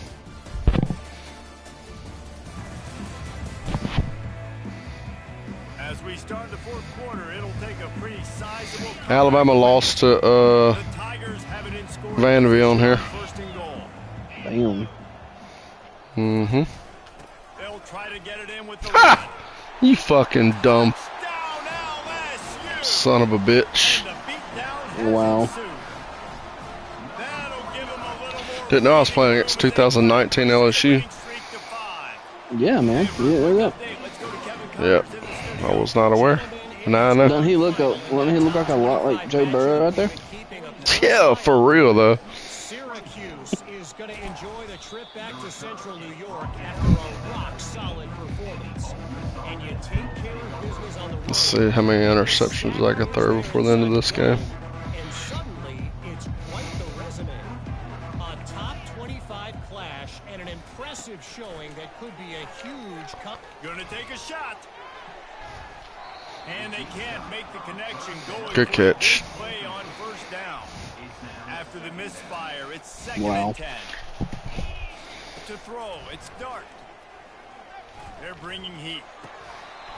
[SPEAKER 6] As we start the fourth quarter, it'll take a pretty sizable.
[SPEAKER 2] Alabama lost to
[SPEAKER 6] The Tigers have it in scoring.
[SPEAKER 2] Vanderbilt here.
[SPEAKER 6] First and goal.
[SPEAKER 3] Damn.
[SPEAKER 2] Mm-hmm.
[SPEAKER 6] They'll try to get it in with the
[SPEAKER 2] Ha!
[SPEAKER 6] run.
[SPEAKER 2] You fucking dumb
[SPEAKER 6] Down LSU.
[SPEAKER 2] son of a bitch.
[SPEAKER 6] And the beatdown has
[SPEAKER 3] Wow.
[SPEAKER 6] ensued. That'll give 'em a little more.
[SPEAKER 2] Didn't know I was playing against 2019 LSU.
[SPEAKER 6] Streak to 5.
[SPEAKER 3] Yeah, man. Yeah, there you go.
[SPEAKER 6] Update. Let's go to Kevin Connors
[SPEAKER 2] Yep.
[SPEAKER 6] in the studio.
[SPEAKER 2] I was not aware. Now I know.
[SPEAKER 3] Doesn't he look like a lot like Joe Burrow right there?
[SPEAKER 2] Yeah, for real though.
[SPEAKER 7] Syracuse is going to enjoy the trip back to Central New York after a rock-solid performance. And you take care of business on the road.
[SPEAKER 2] Let's see how many interceptions I can throw before the end of this game.
[SPEAKER 7] And suddenly, it's quite the resume. A top 25 clash and an impressive showing that could be a huge
[SPEAKER 6] Gonna take a shot. And they can't make the connection. Going
[SPEAKER 2] Good
[SPEAKER 6] for a
[SPEAKER 2] catch.
[SPEAKER 6] big play on first down. After the misfire, it's second
[SPEAKER 3] Wow.
[SPEAKER 6] and 10. To throw, it's Dart. They're bringing heat.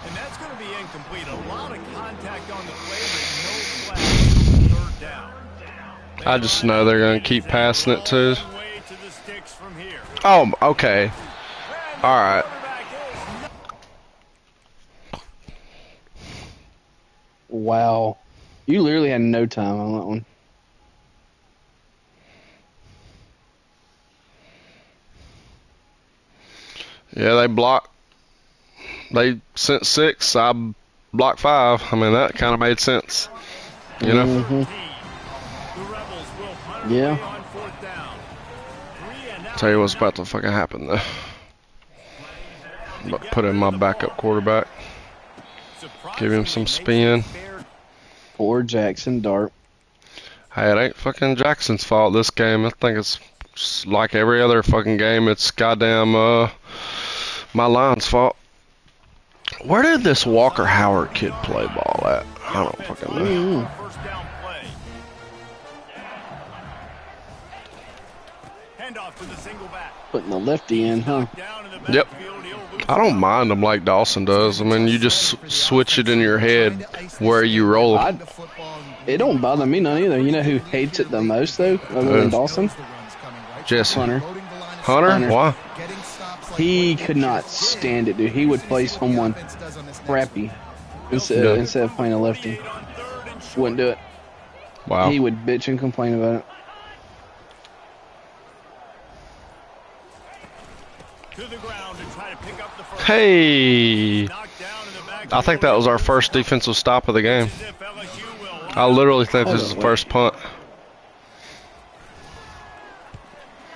[SPEAKER 6] And that's going to be incomplete. A lot of contact on the play, but no flag. Third down.
[SPEAKER 2] I just know they're gonna keep passing it too.
[SPEAKER 6] Long way to the sticks from here.
[SPEAKER 2] Oh, okay. All right.
[SPEAKER 6] Quarterback is
[SPEAKER 3] Wow. You literally had no time on that one.
[SPEAKER 2] Yeah, they blocked. They sent 6. I blocked 5. I mean, that kind of made sense. You know?
[SPEAKER 3] Mhm.
[SPEAKER 6] The Rebels will punt
[SPEAKER 3] Yeah.
[SPEAKER 6] away on fourth down. 3 and out.
[SPEAKER 2] Tell you what's about to fucking happen though. But put in my backup quarterback. Give him some spin.
[SPEAKER 3] Poor Jackson Dart.
[SPEAKER 2] Hey, it ain't fucking Jackson's fault this game. I think it's just like every other fucking game. It's goddamn my line's fault. Where did this Walker Howard kid play ball at? I don't fucking know.
[SPEAKER 6] First down play. Handoff to the single back.
[SPEAKER 3] Putting the lefty in, huh?
[SPEAKER 6] Down in the
[SPEAKER 2] Yep.
[SPEAKER 6] backfield, he'll lose
[SPEAKER 2] I don't mind them like Dawson does. I mean, you just switch it in your head where you roll.
[SPEAKER 3] It don't bother me none either. You know who hates it the most, though, other than Dawson?
[SPEAKER 2] Jesse.
[SPEAKER 3] Hunter.
[SPEAKER 2] Hunter? Why?
[SPEAKER 3] He could not stand it, dude. He would play someone crappy instead of playing a lefty. Wouldn't do it.
[SPEAKER 2] Wow.
[SPEAKER 3] He would bitch and complain about it.
[SPEAKER 6] to the ground and try to pick up the first.
[SPEAKER 2] Hey.
[SPEAKER 6] Knocked down in the back.
[SPEAKER 2] I think that was our first defensive stop of the game.
[SPEAKER 6] As if LSU will
[SPEAKER 2] I literally think this is the first punt.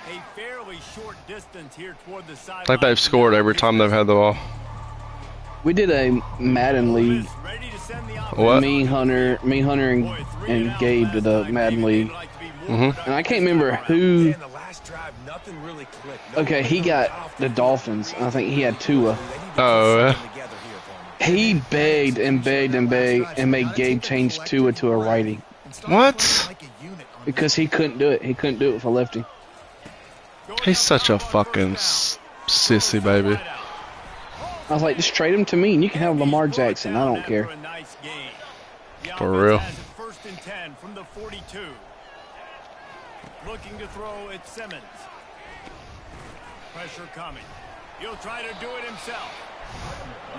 [SPEAKER 6] a fairly short distance here toward the sideline.
[SPEAKER 2] I think they've scored every time they've had the ball.
[SPEAKER 3] We did a Madden league.
[SPEAKER 6] Ready to send the
[SPEAKER 2] What?
[SPEAKER 3] Me, Hunter, and Gabe did a Madden league.
[SPEAKER 2] Mm-hmm.
[SPEAKER 3] And I can't remember who.
[SPEAKER 4] And the last drive, nothing really clicked.
[SPEAKER 3] Okay, he got the Dolphins. I think he had Tua.
[SPEAKER 2] Oh, yeah.
[SPEAKER 3] He begged and begged and begged and made Gabe change Tua to a righty.
[SPEAKER 2] What?
[SPEAKER 3] Because he couldn't do it. He couldn't do it with a lefty.
[SPEAKER 2] He's such a fucking sissy, baby.
[SPEAKER 3] I was like, just trade him to me, and you can have Lamar Jackson. I don't care.
[SPEAKER 2] For real.
[SPEAKER 6] First and 10 from the 42. Looking to throw at Simmons. Pressure coming. He'll try to do it himself.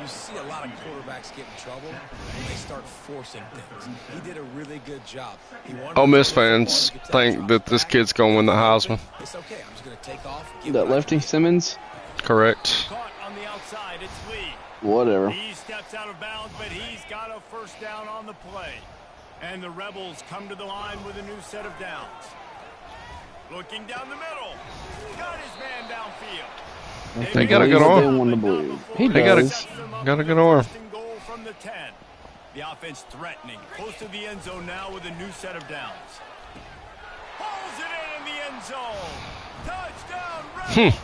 [SPEAKER 4] You see a lot of quarterbacks get in trouble when they start forcing things. He did a really good job.
[SPEAKER 2] Ole Miss fans think that this kid's going to win the Heisman.
[SPEAKER 4] It's okay. I'm just going to take off.
[SPEAKER 3] That lefty Simmons?
[SPEAKER 2] Correct.
[SPEAKER 6] Caught on the outside. It's Lee.
[SPEAKER 3] Whatever.
[SPEAKER 6] He steps out of bounds, but he's got a first down on the play. And the Rebels come to the line with a new set of downs. Looking down the middle. Got his man downfield.
[SPEAKER 2] He got a good arm.
[SPEAKER 3] He does.
[SPEAKER 2] Got a good arm.
[SPEAKER 6] Goal from the 10. The offense threatening. Close to the end zone now with a new set of downs. Pulls it in the end zone. Touchdown, Rebels.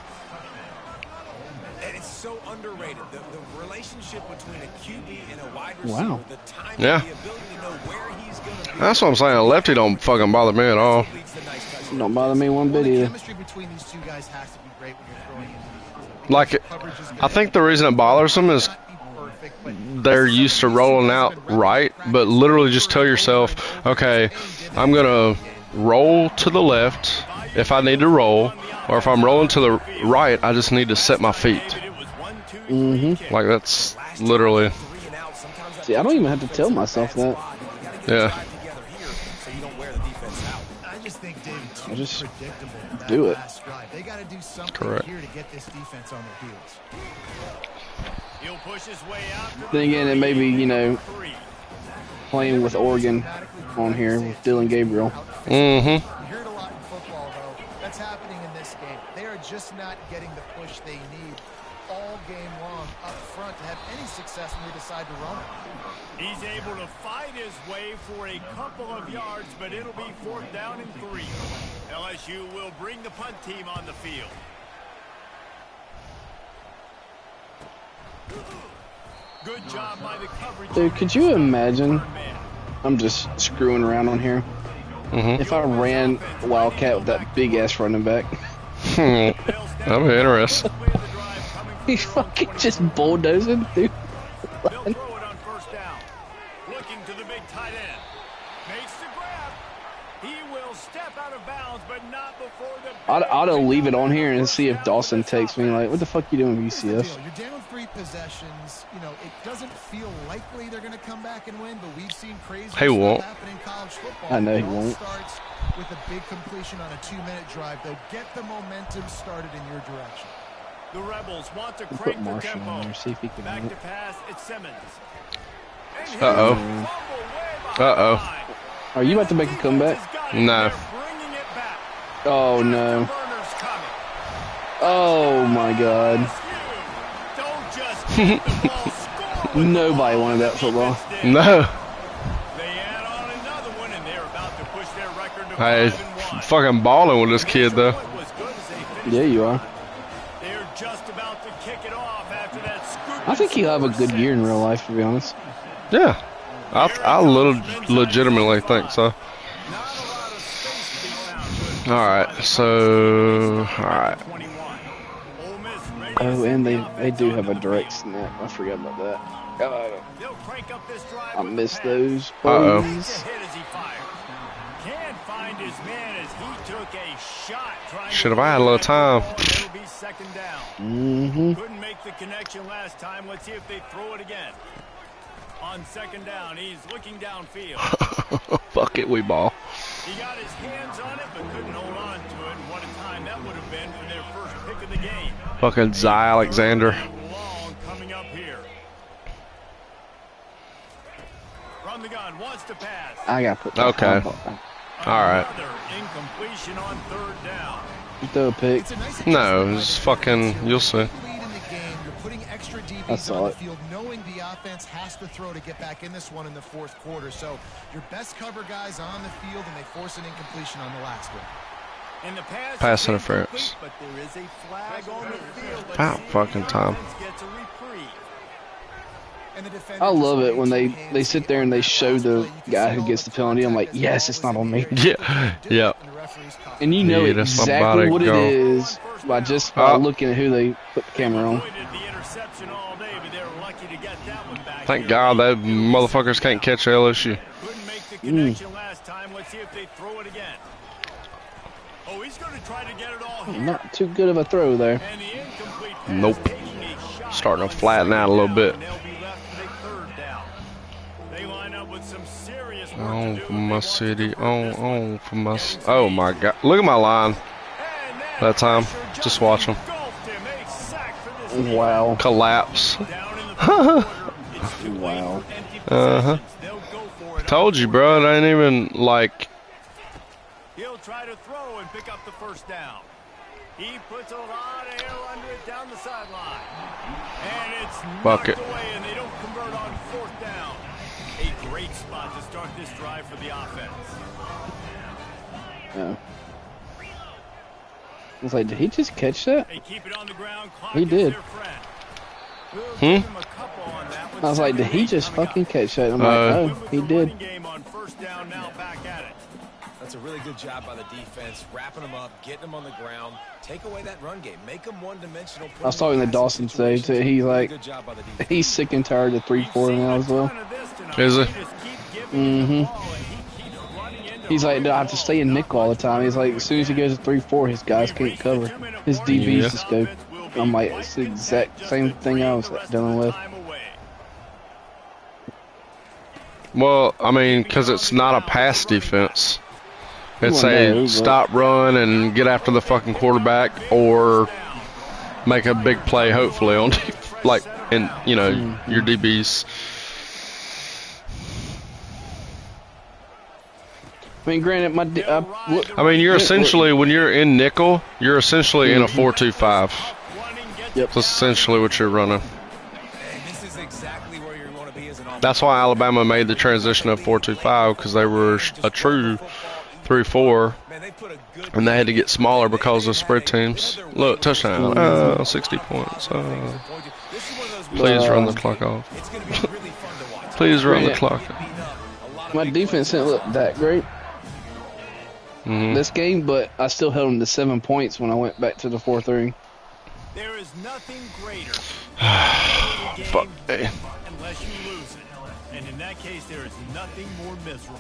[SPEAKER 4] And it's so underrated. The relationship between a QB and a wide receiver.
[SPEAKER 3] Wow.
[SPEAKER 4] The time
[SPEAKER 2] Yeah.
[SPEAKER 4] the ability to know where he's going to be.
[SPEAKER 2] That's what I'm saying. A lefty don't fucking bother me at all.
[SPEAKER 3] Don't bother me one bit
[SPEAKER 5] The
[SPEAKER 3] either.
[SPEAKER 5] chemistry between these two guys has to be great when you're throwing in.
[SPEAKER 2] Like, I think the reason it bothers them is they're used to rolling out right, but literally just tell yourself, okay, I'm going to roll to the left if I need to roll, or if I'm rolling to the right, I just need to set my feet. Like, that's literally.
[SPEAKER 3] See, I don't even have to tell myself that.
[SPEAKER 2] Yeah.
[SPEAKER 3] I just do it.
[SPEAKER 5] They got to do something
[SPEAKER 2] Correct.
[SPEAKER 5] here to get this defense on their heels.
[SPEAKER 6] He'll push his way out.
[SPEAKER 3] Then again, it may be, you know, playing with Oregon on here with Dylan Gabriel.
[SPEAKER 2] Mm-hmm.
[SPEAKER 5] You hear it a lot in football, though. That's happening in this game. They are just not getting the push they need all game long up front to have any success when they decide to run it.
[SPEAKER 6] He's able to fight his way for a couple of yards, but it'll be 4th down and 3. LSU will bring the punt team on the field. Good job by the coverage.
[SPEAKER 3] Dude, could you imagine? I'm just screwing around on here.
[SPEAKER 2] Mm-hmm.
[SPEAKER 3] If I ran Wildcat with that big-ass running back.
[SPEAKER 2] That'd be interesting.
[SPEAKER 3] He's fucking just bulldozing, dude.
[SPEAKER 6] They'll throw it on 1st down. Looking to the big tight end. Makes the grab. He will step out of bounds, but not before the...
[SPEAKER 3] I'd leave it on here and see if Dawson takes me. Like, what the fuck you doing,
[SPEAKER 5] Here's the
[SPEAKER 3] VCF?
[SPEAKER 5] deal. You're down 3 possessions. You know, it doesn't feel likely they're going to come back and win, but we've seen crazy
[SPEAKER 2] He won't.
[SPEAKER 5] stuff happen in college football.
[SPEAKER 3] I know he
[SPEAKER 5] It all
[SPEAKER 3] won't.
[SPEAKER 5] starts with a big completion on a 2-minute drive. They'll get the momentum started in your direction.
[SPEAKER 6] The Rebels want to
[SPEAKER 3] Put
[SPEAKER 6] crank the
[SPEAKER 3] Marshall
[SPEAKER 6] tempo.
[SPEAKER 3] on there, see if he can
[SPEAKER 6] Back
[SPEAKER 3] run
[SPEAKER 6] to
[SPEAKER 3] it.
[SPEAKER 6] pass, it's Simmons. And here's
[SPEAKER 2] Uh-oh.
[SPEAKER 6] a fumble way behind
[SPEAKER 2] Uh-oh.
[SPEAKER 6] the line.
[SPEAKER 3] Are you about to make a comeback?
[SPEAKER 6] Defense has got it.
[SPEAKER 2] No.
[SPEAKER 6] They're bringing it back.
[SPEAKER 3] Oh, no.
[SPEAKER 6] Afterburner's coming.
[SPEAKER 3] Oh, my God.
[SPEAKER 6] Don't just keep the ball scoring.
[SPEAKER 3] Nobody wanted that football.
[SPEAKER 2] No.
[SPEAKER 6] They add on another one, and they're about to push their record to
[SPEAKER 2] Hey,
[SPEAKER 6] 5-1.
[SPEAKER 2] fucking balling with this kid, though.
[SPEAKER 6] Was good as they finished.
[SPEAKER 3] Yeah, you are.
[SPEAKER 6] They're just about to kick it off after that scoop.
[SPEAKER 3] I think he'll have a good year in real life, to be honest.
[SPEAKER 2] Yeah. I legitimately think so. Alright, so... Alright.
[SPEAKER 3] Oh, and they do have a direct snap. I forgot about that. I missed those.
[SPEAKER 2] Uh-oh.
[SPEAKER 3] Boys.
[SPEAKER 6] Can't find his man as he took a shot trying
[SPEAKER 2] Shit,
[SPEAKER 6] to
[SPEAKER 2] if I had a little time.
[SPEAKER 6] It'll be 2nd down.
[SPEAKER 3] Mm-hmm.
[SPEAKER 6] Couldn't make the connection last time. Let's see if they throw it again. On 2nd down, he's looking downfield.
[SPEAKER 2] Fuck it, we ball.
[SPEAKER 6] He got his hands on it, but couldn't hold on to it. And what a time that would have been for their first pick of the game.
[SPEAKER 2] Fucking Zy Alexander.
[SPEAKER 6] Long coming up here. From the gun, wants to pass.
[SPEAKER 3] I got to put that.
[SPEAKER 2] Okay. Alright.
[SPEAKER 6] Another incompletion on 3rd down.
[SPEAKER 3] Throw a pick.
[SPEAKER 5] It's a nice
[SPEAKER 2] No, it's fucking... You'll see.
[SPEAKER 5] lead in the game. You're putting extra
[SPEAKER 3] I
[SPEAKER 5] DBs
[SPEAKER 3] saw
[SPEAKER 5] on the
[SPEAKER 3] it.
[SPEAKER 5] field, knowing the offense has to throw to get back in this one in the 4th quarter. So your best cover guys on the field, and they force an incompletion on the last one.
[SPEAKER 6] And the
[SPEAKER 2] Pass
[SPEAKER 6] is
[SPEAKER 2] interference.
[SPEAKER 6] incomplete, But there is a flag on the field. Let's
[SPEAKER 2] About
[SPEAKER 6] see if
[SPEAKER 2] fucking
[SPEAKER 6] the
[SPEAKER 2] time.
[SPEAKER 6] offense gets a reprieve.
[SPEAKER 3] I love it when they sit there and they show the guy who gets the penalty. I'm like, yes, it's not on me.
[SPEAKER 2] Yeah, yeah.
[SPEAKER 3] And you know
[SPEAKER 2] that's my
[SPEAKER 3] exactly
[SPEAKER 2] body
[SPEAKER 3] what it
[SPEAKER 2] go.
[SPEAKER 3] is by looking at who they put the camera on.
[SPEAKER 2] Thank God that motherfuckers can't catch LSU.
[SPEAKER 6] Couldn't make the connection last time. Let's see if they throw it again. Oh, he's going to try to get it all here.
[SPEAKER 3] Not too good of a throw there.
[SPEAKER 6] And the incomplete pass
[SPEAKER 2] Nope.
[SPEAKER 6] taking a shot
[SPEAKER 2] Starting to
[SPEAKER 6] on
[SPEAKER 2] flatten out a little bit.
[SPEAKER 6] and they'll be left with a third down. They line up with some serious work to
[SPEAKER 2] On
[SPEAKER 6] do
[SPEAKER 2] for
[SPEAKER 6] if
[SPEAKER 2] my
[SPEAKER 6] they want
[SPEAKER 2] city.
[SPEAKER 6] to convert
[SPEAKER 2] On
[SPEAKER 6] this one.
[SPEAKER 2] for my. Oh my God! Look at my line.
[SPEAKER 6] And
[SPEAKER 2] That time,
[SPEAKER 6] pressure
[SPEAKER 2] just watch him
[SPEAKER 6] engulfed him. A sack for this team.
[SPEAKER 3] Wow.
[SPEAKER 2] collapse.
[SPEAKER 6] Down in the fourth quarter, it's too late
[SPEAKER 3] Wow.
[SPEAKER 6] for empty
[SPEAKER 2] Uh-huh.
[SPEAKER 6] possessions. They'll go for it.
[SPEAKER 2] Told you, bro. It ain't even like.
[SPEAKER 6] He'll try to throw and pick up the first down. He puts a lot of air under it down the sideline. And it's
[SPEAKER 2] Bucket.
[SPEAKER 6] knocked away, and they don't convert on fourth down. A great spot to start this drive for the offense.
[SPEAKER 3] Yeah. I was like, did he just catch that?
[SPEAKER 6] They keep it on the ground. Clock
[SPEAKER 3] He
[SPEAKER 6] is
[SPEAKER 3] did.
[SPEAKER 6] their friend. We'll give him a couple on that one.
[SPEAKER 3] I was like, did he just
[SPEAKER 6] Coming up.
[SPEAKER 3] fucking catch that? I'm like, oh,
[SPEAKER 6] With
[SPEAKER 3] he
[SPEAKER 6] the
[SPEAKER 3] did.
[SPEAKER 6] running game on first down, now back at it.
[SPEAKER 4] That's a really good job by the defense, wrapping them up, getting them on the ground. Take away that run game. Make them one-dimensional.
[SPEAKER 3] I was talking to Dawson today, too. He's like,
[SPEAKER 4] Good job by the defense.
[SPEAKER 3] he's sick and tired of 3-4 now as well.
[SPEAKER 2] Is he?
[SPEAKER 3] He's like, do I have to stay in nickel all the time? He's like, as soon as he goes to 3-4, his guys can't cover. His DBs
[SPEAKER 2] Yeah.
[SPEAKER 3] just go. I'm like, it's the exact same thing I was dealing with.
[SPEAKER 2] Well, I mean, because it's not a pass defense. It's
[SPEAKER 3] Well, no,
[SPEAKER 2] a
[SPEAKER 3] but-
[SPEAKER 2] stop, run, and get after the fucking quarterback, or make a big play. Hopefully on, like, and you know, your DBs.
[SPEAKER 3] I mean, granted,
[SPEAKER 2] I mean, you're essentially when you're in nickel, you're essentially in a 4-2-5.
[SPEAKER 3] Yep.
[SPEAKER 2] That's essentially what you're running.
[SPEAKER 4] And this is exactly where you want to be as an offense.
[SPEAKER 2] That's why Alabama made the transition of 4-2-5, because they were a true 3-4,
[SPEAKER 4] Man, they put a good
[SPEAKER 2] and they had to get smaller because of spread teams. Look, touchdown, 60 points. Please run the clock off.
[SPEAKER 4] It's going to be really fun to watch.
[SPEAKER 2] Please run the
[SPEAKER 3] Yeah.
[SPEAKER 2] clock.
[SPEAKER 3] my defense didn't look that great this game, but I still held them to 7 points when I went back to the 4-3.
[SPEAKER 6] There is nothing greater
[SPEAKER 2] Fuck me.
[SPEAKER 6] unless you lose it. And in that case, there is nothing more miserable.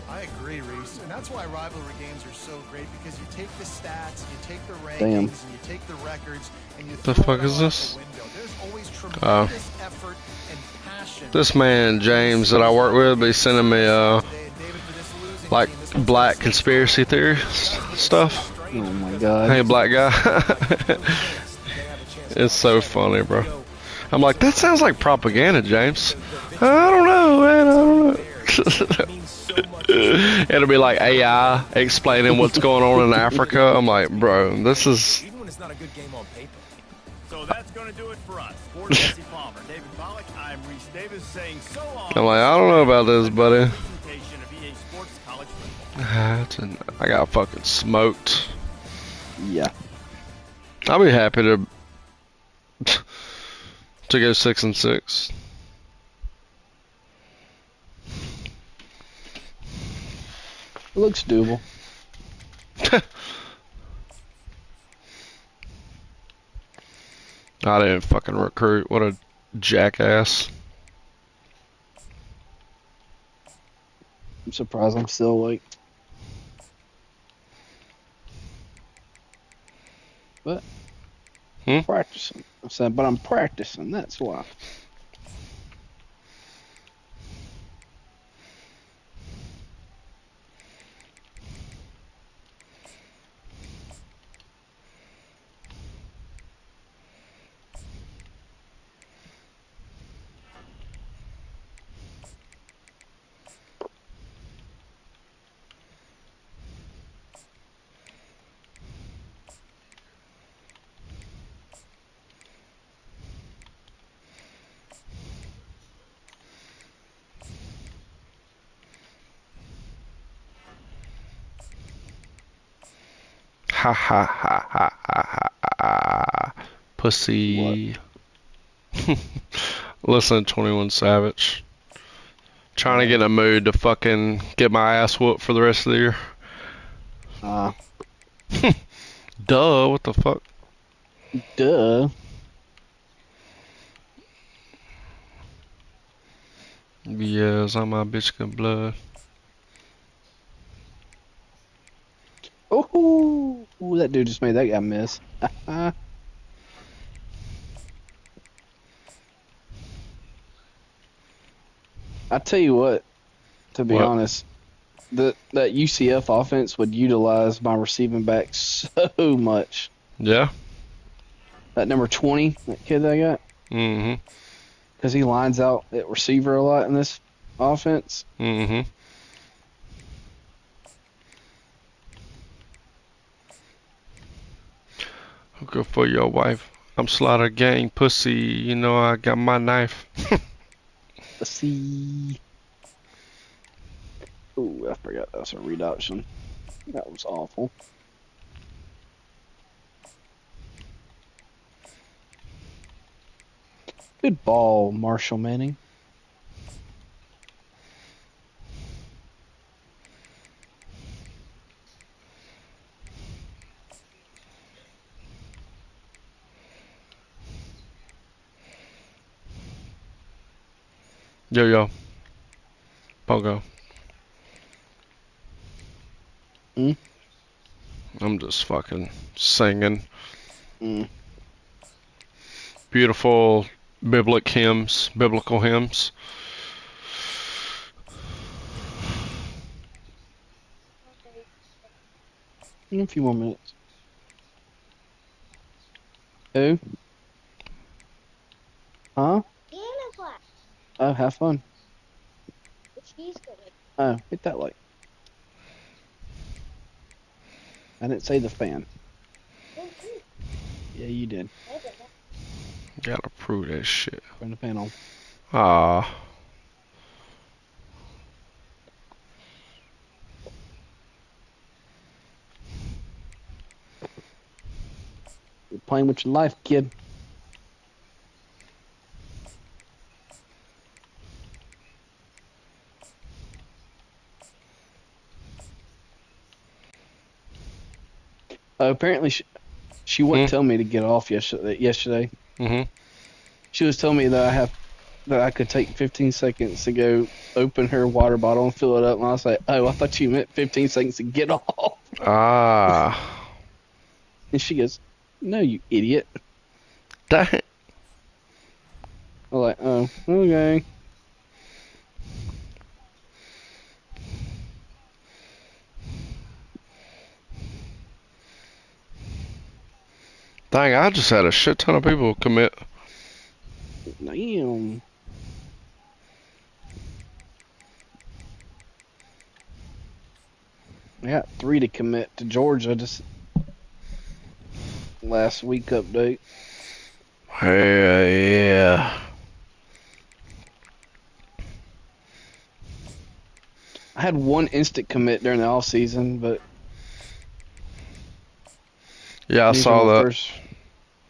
[SPEAKER 5] I agree, Reese, and that's why rivalry games are so great, because you take the stats, you take the rankings,
[SPEAKER 3] Damn.
[SPEAKER 5] and you take the records, and you
[SPEAKER 2] The
[SPEAKER 5] throw
[SPEAKER 2] fuck
[SPEAKER 5] it
[SPEAKER 2] is
[SPEAKER 5] all out
[SPEAKER 2] this?
[SPEAKER 5] the window. There's always tremendous effort and passion.
[SPEAKER 2] This man James that I work with be sending me
[SPEAKER 5] David, for this losing
[SPEAKER 2] like
[SPEAKER 5] team, this
[SPEAKER 2] black conspiracy theory stuff.
[SPEAKER 3] Oh my god.
[SPEAKER 2] Hey, black guy. It's so funny, bro. I'm like, that sounds like propaganda, James. I don't know, man. I don't know. It'll be like AI explaining what's going on in Africa. I'm like, bro, this is.
[SPEAKER 4] Even when it's not a good game on paper.
[SPEAKER 6] So that's going to do it for us. For Jesse Palmer, David Pollack, I'm Reese Davis saying so long.
[SPEAKER 2] I'm like, I don't know about this, buddy.
[SPEAKER 6] Presentation of EA Sports College Football.
[SPEAKER 2] I got fucking smoked.
[SPEAKER 3] Yeah.
[SPEAKER 2] I'll be happy to go 6-6.
[SPEAKER 3] It looks doable.
[SPEAKER 2] I didn't fucking recruit. What a jackass.
[SPEAKER 3] I'm surprised I'm still awake. But practicing. I said, but I'm practicing, that's why.
[SPEAKER 2] Ha ha ha ha ha ha ha. Pussy. Listen to 21 Savage. Trying to get in a mood to fucking get my ass whooped for the rest of the year. Duh, what the fuck?
[SPEAKER 3] Duh.
[SPEAKER 2] Yes, I'm my bitch got blood.
[SPEAKER 3] Oh, that dude just made that guy miss. I tell you what, to be honest, that UCF offense would utilize my receiving back so much.
[SPEAKER 2] Yeah.
[SPEAKER 3] That number 20, that kid that I got.
[SPEAKER 2] Mm-hmm.
[SPEAKER 3] Because he lines out at receiver a lot in this offense.
[SPEAKER 2] Mm-hmm. Good for your wife. I'm slaughter gang pussy. You know I got my knife.
[SPEAKER 3] Let's see. Ooh, I forgot that's a read option. That was awful. Good ball, Marshall Manning.
[SPEAKER 2] Yo. Pogo. I'm just fucking singing. Beautiful biblical hymns.
[SPEAKER 3] In a few more minutes. Who? Huh?
[SPEAKER 8] Piano class.
[SPEAKER 3] Oh, have fun.
[SPEAKER 8] She's going.
[SPEAKER 3] Oh, hit that light. I didn't say the fan. Yeah, you did.
[SPEAKER 2] Gotta prove that shit.
[SPEAKER 3] Turn the fan on.
[SPEAKER 2] Ah.
[SPEAKER 3] You're playing with your life, kid. Apparently, she wouldn't tell me to get off yesterday.
[SPEAKER 2] Mm-hmm.
[SPEAKER 3] She was telling me that I could take 15 seconds to go open her water bottle and fill it up. And I was like, oh, I thought you meant 15 seconds to get off.
[SPEAKER 2] Ah.
[SPEAKER 3] And she goes, no, you idiot.
[SPEAKER 2] Dang.
[SPEAKER 3] I'm like, oh, okay.
[SPEAKER 2] Dang, I just had a shit ton of people commit.
[SPEAKER 3] Damn. I got 3 to commit to Georgia just last week update.
[SPEAKER 2] Hell yeah.
[SPEAKER 3] I had 1 instant commit during the off season, but
[SPEAKER 2] yeah, I saw that.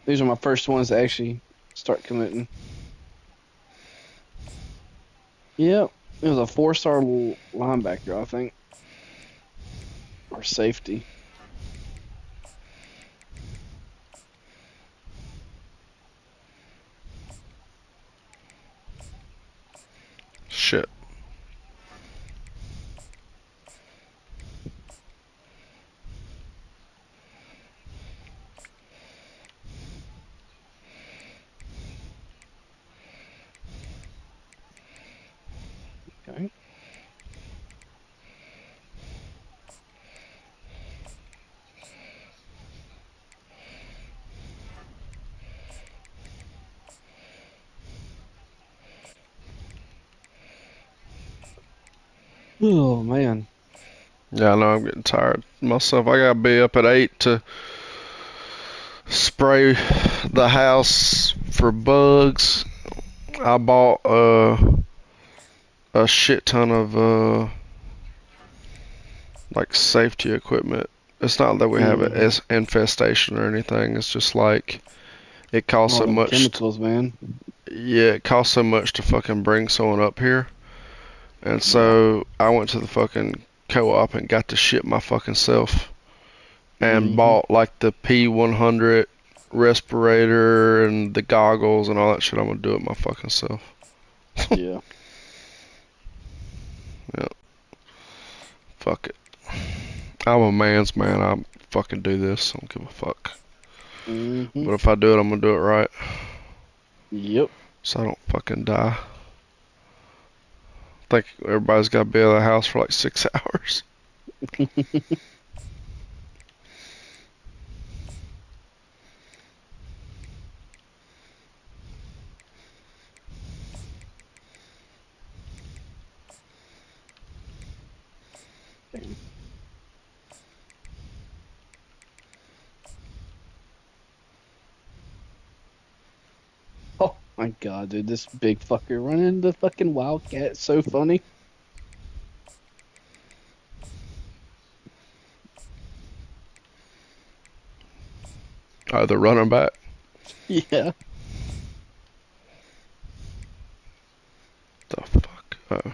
[SPEAKER 3] These are my first ones to actually start committing. Yep, it was a 4-star linebacker, I think, or safety.
[SPEAKER 2] Shit.
[SPEAKER 3] Okay. Oh man.
[SPEAKER 2] Yeah, I know I'm getting tired myself. I gotta be up at 8 to spray the house for bugs. I bought a shit ton of like safety equipment. It's not that we have an infestation or anything. It's just like it costs
[SPEAKER 3] All
[SPEAKER 2] so
[SPEAKER 3] them
[SPEAKER 2] much.
[SPEAKER 3] chemicals, man.
[SPEAKER 2] Yeah, it costs so much to fucking bring someone up here. And so I went to the fucking co-op and got to ship my fucking self and bought like the P100 respirator and the goggles and all that shit. I'm gonna do it my fucking self.
[SPEAKER 3] Yeah.
[SPEAKER 2] Yeah. Fuck it. I'm a man's man. I fucking do this. I don't give a fuck. But if I do it, I'm gonna do it right.
[SPEAKER 3] Yep.
[SPEAKER 2] So I don't fucking die. I think everybody's got to be out of the house for like 6 hours.
[SPEAKER 3] Oh my god, dude, this big fucker running the fucking Wildcat, so funny.
[SPEAKER 2] Oh, the running back.
[SPEAKER 3] Yeah.
[SPEAKER 2] The fuck? Oh.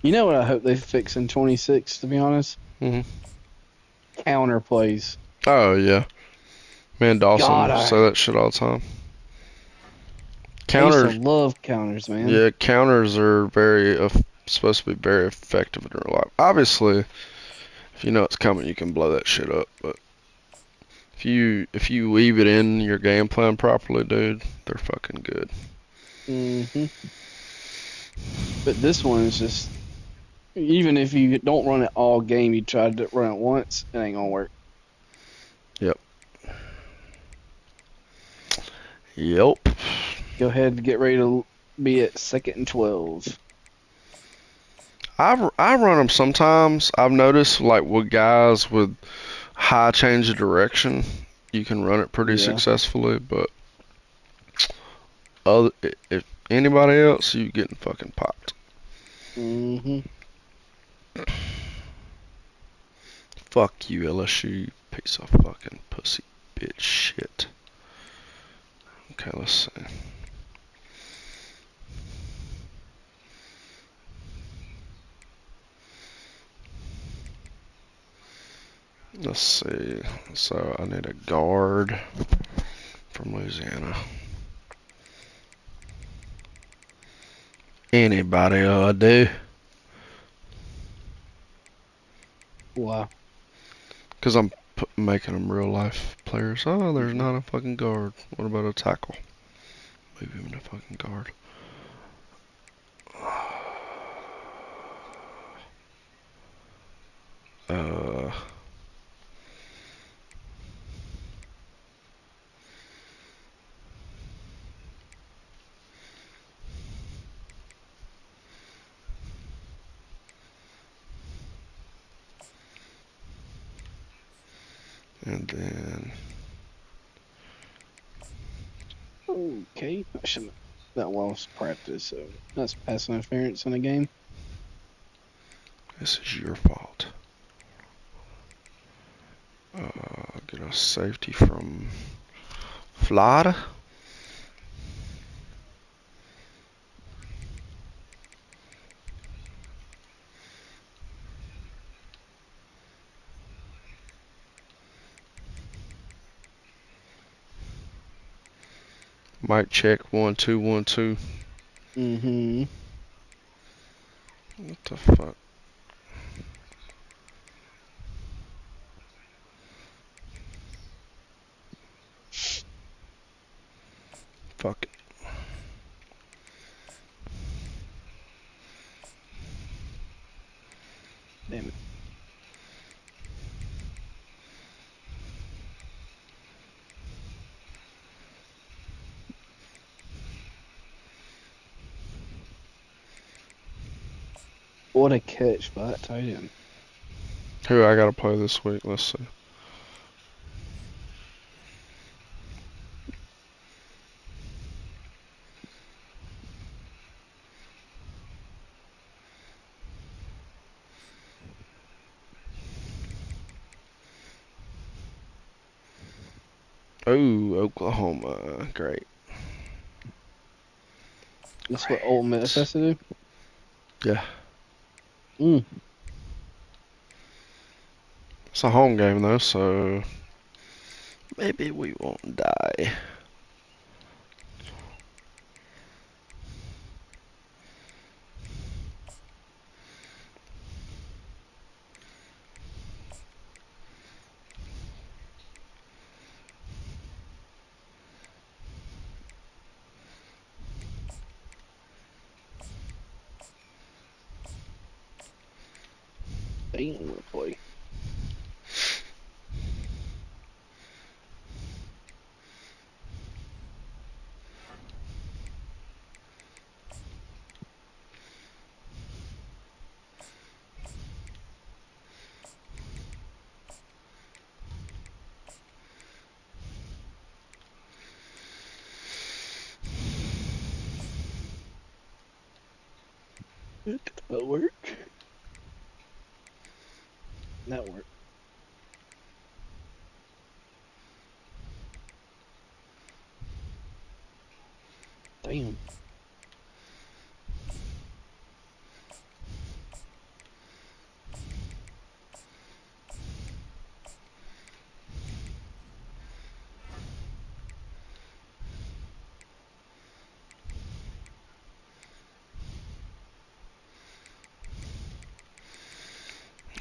[SPEAKER 3] You know what I hope they fix in 26, to be honest? Counter plays.
[SPEAKER 2] Oh, yeah. Man, Dawson
[SPEAKER 3] God,
[SPEAKER 2] say that shit all the time.
[SPEAKER 3] I used to
[SPEAKER 2] Counters.
[SPEAKER 3] love counters, man.
[SPEAKER 2] Yeah, counters are supposed to be very effective in real life. Obviously, if you know it's coming, you can blow that shit up. But if you weave it in your game plan properly, dude, they're fucking good.
[SPEAKER 3] But this one is just, even if you don't run it all game, you try to run it once, it ain't gonna work.
[SPEAKER 2] Yep. Yep.
[SPEAKER 3] Go ahead and get ready to be at 2nd and 12.
[SPEAKER 2] I run them sometimes. I've noticed like with guys with high change of direction, you can run it pretty successfully. But if anybody else, you getting fucking popped. Fuck you, LSU, piece of fucking pussy bitch shit. Okay, let's see. Let's see. So I need a guard from Louisiana. Anybody ought to do.
[SPEAKER 3] Wow.
[SPEAKER 2] Because I'm making them real life players. Oh, there's not a fucking guard. What about a tackle? Move him to fucking guard. And then
[SPEAKER 3] Okay, that was practice, so that's pass interference in a game.
[SPEAKER 2] this is your fault. Get a safety from Florida. Mic check 1 2 1 2. What the fuck? Fuck it.
[SPEAKER 3] Damn it. What a catch by that tight end.
[SPEAKER 2] Who I gotta play this week? Let's see. Oh, Oklahoma. Great.
[SPEAKER 3] That's what Ole Miss has to do?
[SPEAKER 2] Yeah.
[SPEAKER 3] Mm.
[SPEAKER 2] It's a home game, though, so maybe we won't die.
[SPEAKER 3] Damn, boy. That'll work. That worked. Damn.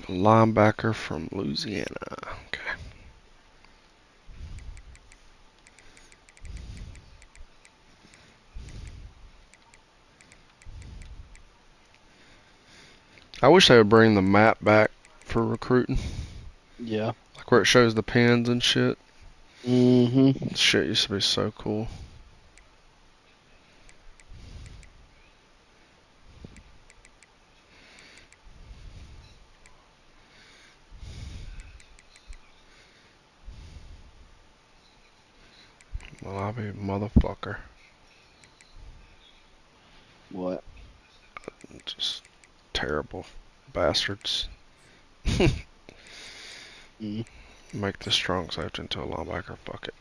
[SPEAKER 2] Linebacker from Louisiana. Okay. I wish they would bring the map back for recruiting.
[SPEAKER 3] Yeah.
[SPEAKER 2] Like where it shows the pins and shit.
[SPEAKER 3] Mm-hmm.
[SPEAKER 2] Shit used to be so cool. Well, I'll be a motherfucker.
[SPEAKER 3] What?
[SPEAKER 2] Just terrible bastards.
[SPEAKER 3] Mm.
[SPEAKER 2] Make the strong safety into a linebacker. Fuck it.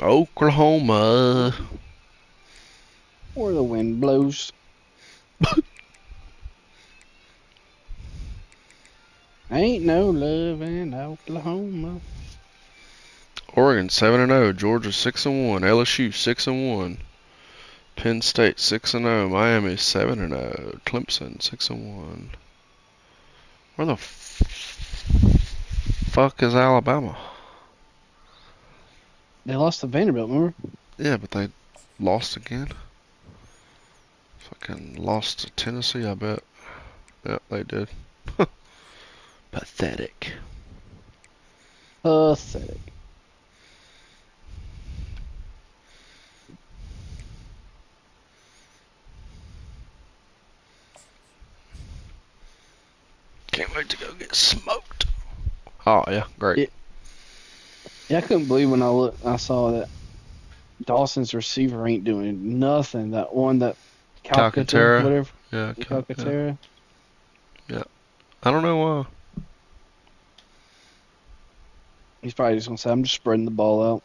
[SPEAKER 2] Oklahoma.
[SPEAKER 3] Where the wind blows. Ain't no love in Oklahoma.
[SPEAKER 2] Oregon 7-0. Georgia 6-1. LSU 6-1. Penn State 6-0. Miami 7-0. Clemson 6-1. Where the fuck is Alabama?
[SPEAKER 3] They lost to Vanderbilt, remember?
[SPEAKER 2] Yeah, but they lost again. Fucking lost to Tennessee, I bet. Yep, they did. Pathetic.
[SPEAKER 3] Pathetic.
[SPEAKER 2] Can't wait to go get smoked. Oh yeah, great.
[SPEAKER 3] Yeah, I couldn't believe when I saw that Dawson's receiver ain't doing nothing. That one, that Calcutta,
[SPEAKER 2] Calcaterra.
[SPEAKER 3] whatever.
[SPEAKER 2] Yeah,
[SPEAKER 3] Calcaterra.
[SPEAKER 2] Yeah. I don't know why.
[SPEAKER 3] He's probably just gonna say, "I'm just spreading the ball out."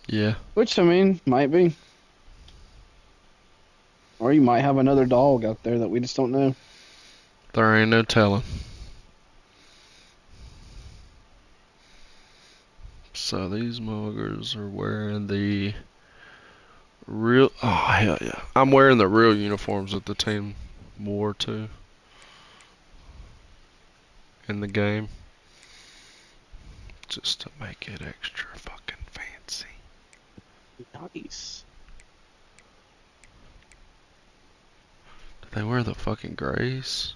[SPEAKER 2] Yeah.
[SPEAKER 3] Which, I mean, might be. Or you might have another dog out there that we just don't know.
[SPEAKER 2] There ain't no telling. So these muggers are wearing the real. Oh hell yeah! I'm wearing the real uniforms that the team wore too in the game, just to make it extra fucking fancy.
[SPEAKER 3] Nice.
[SPEAKER 2] Did they wear the fucking grays?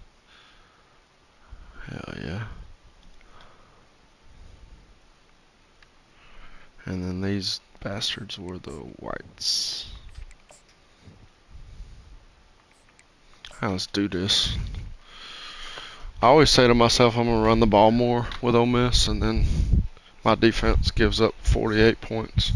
[SPEAKER 2] Hell yeah! And then these bastards wore the whites. Right, let's do this. I always say to myself I'm gonna run the ball more with Ole Miss, and then My defense gives up 48 points.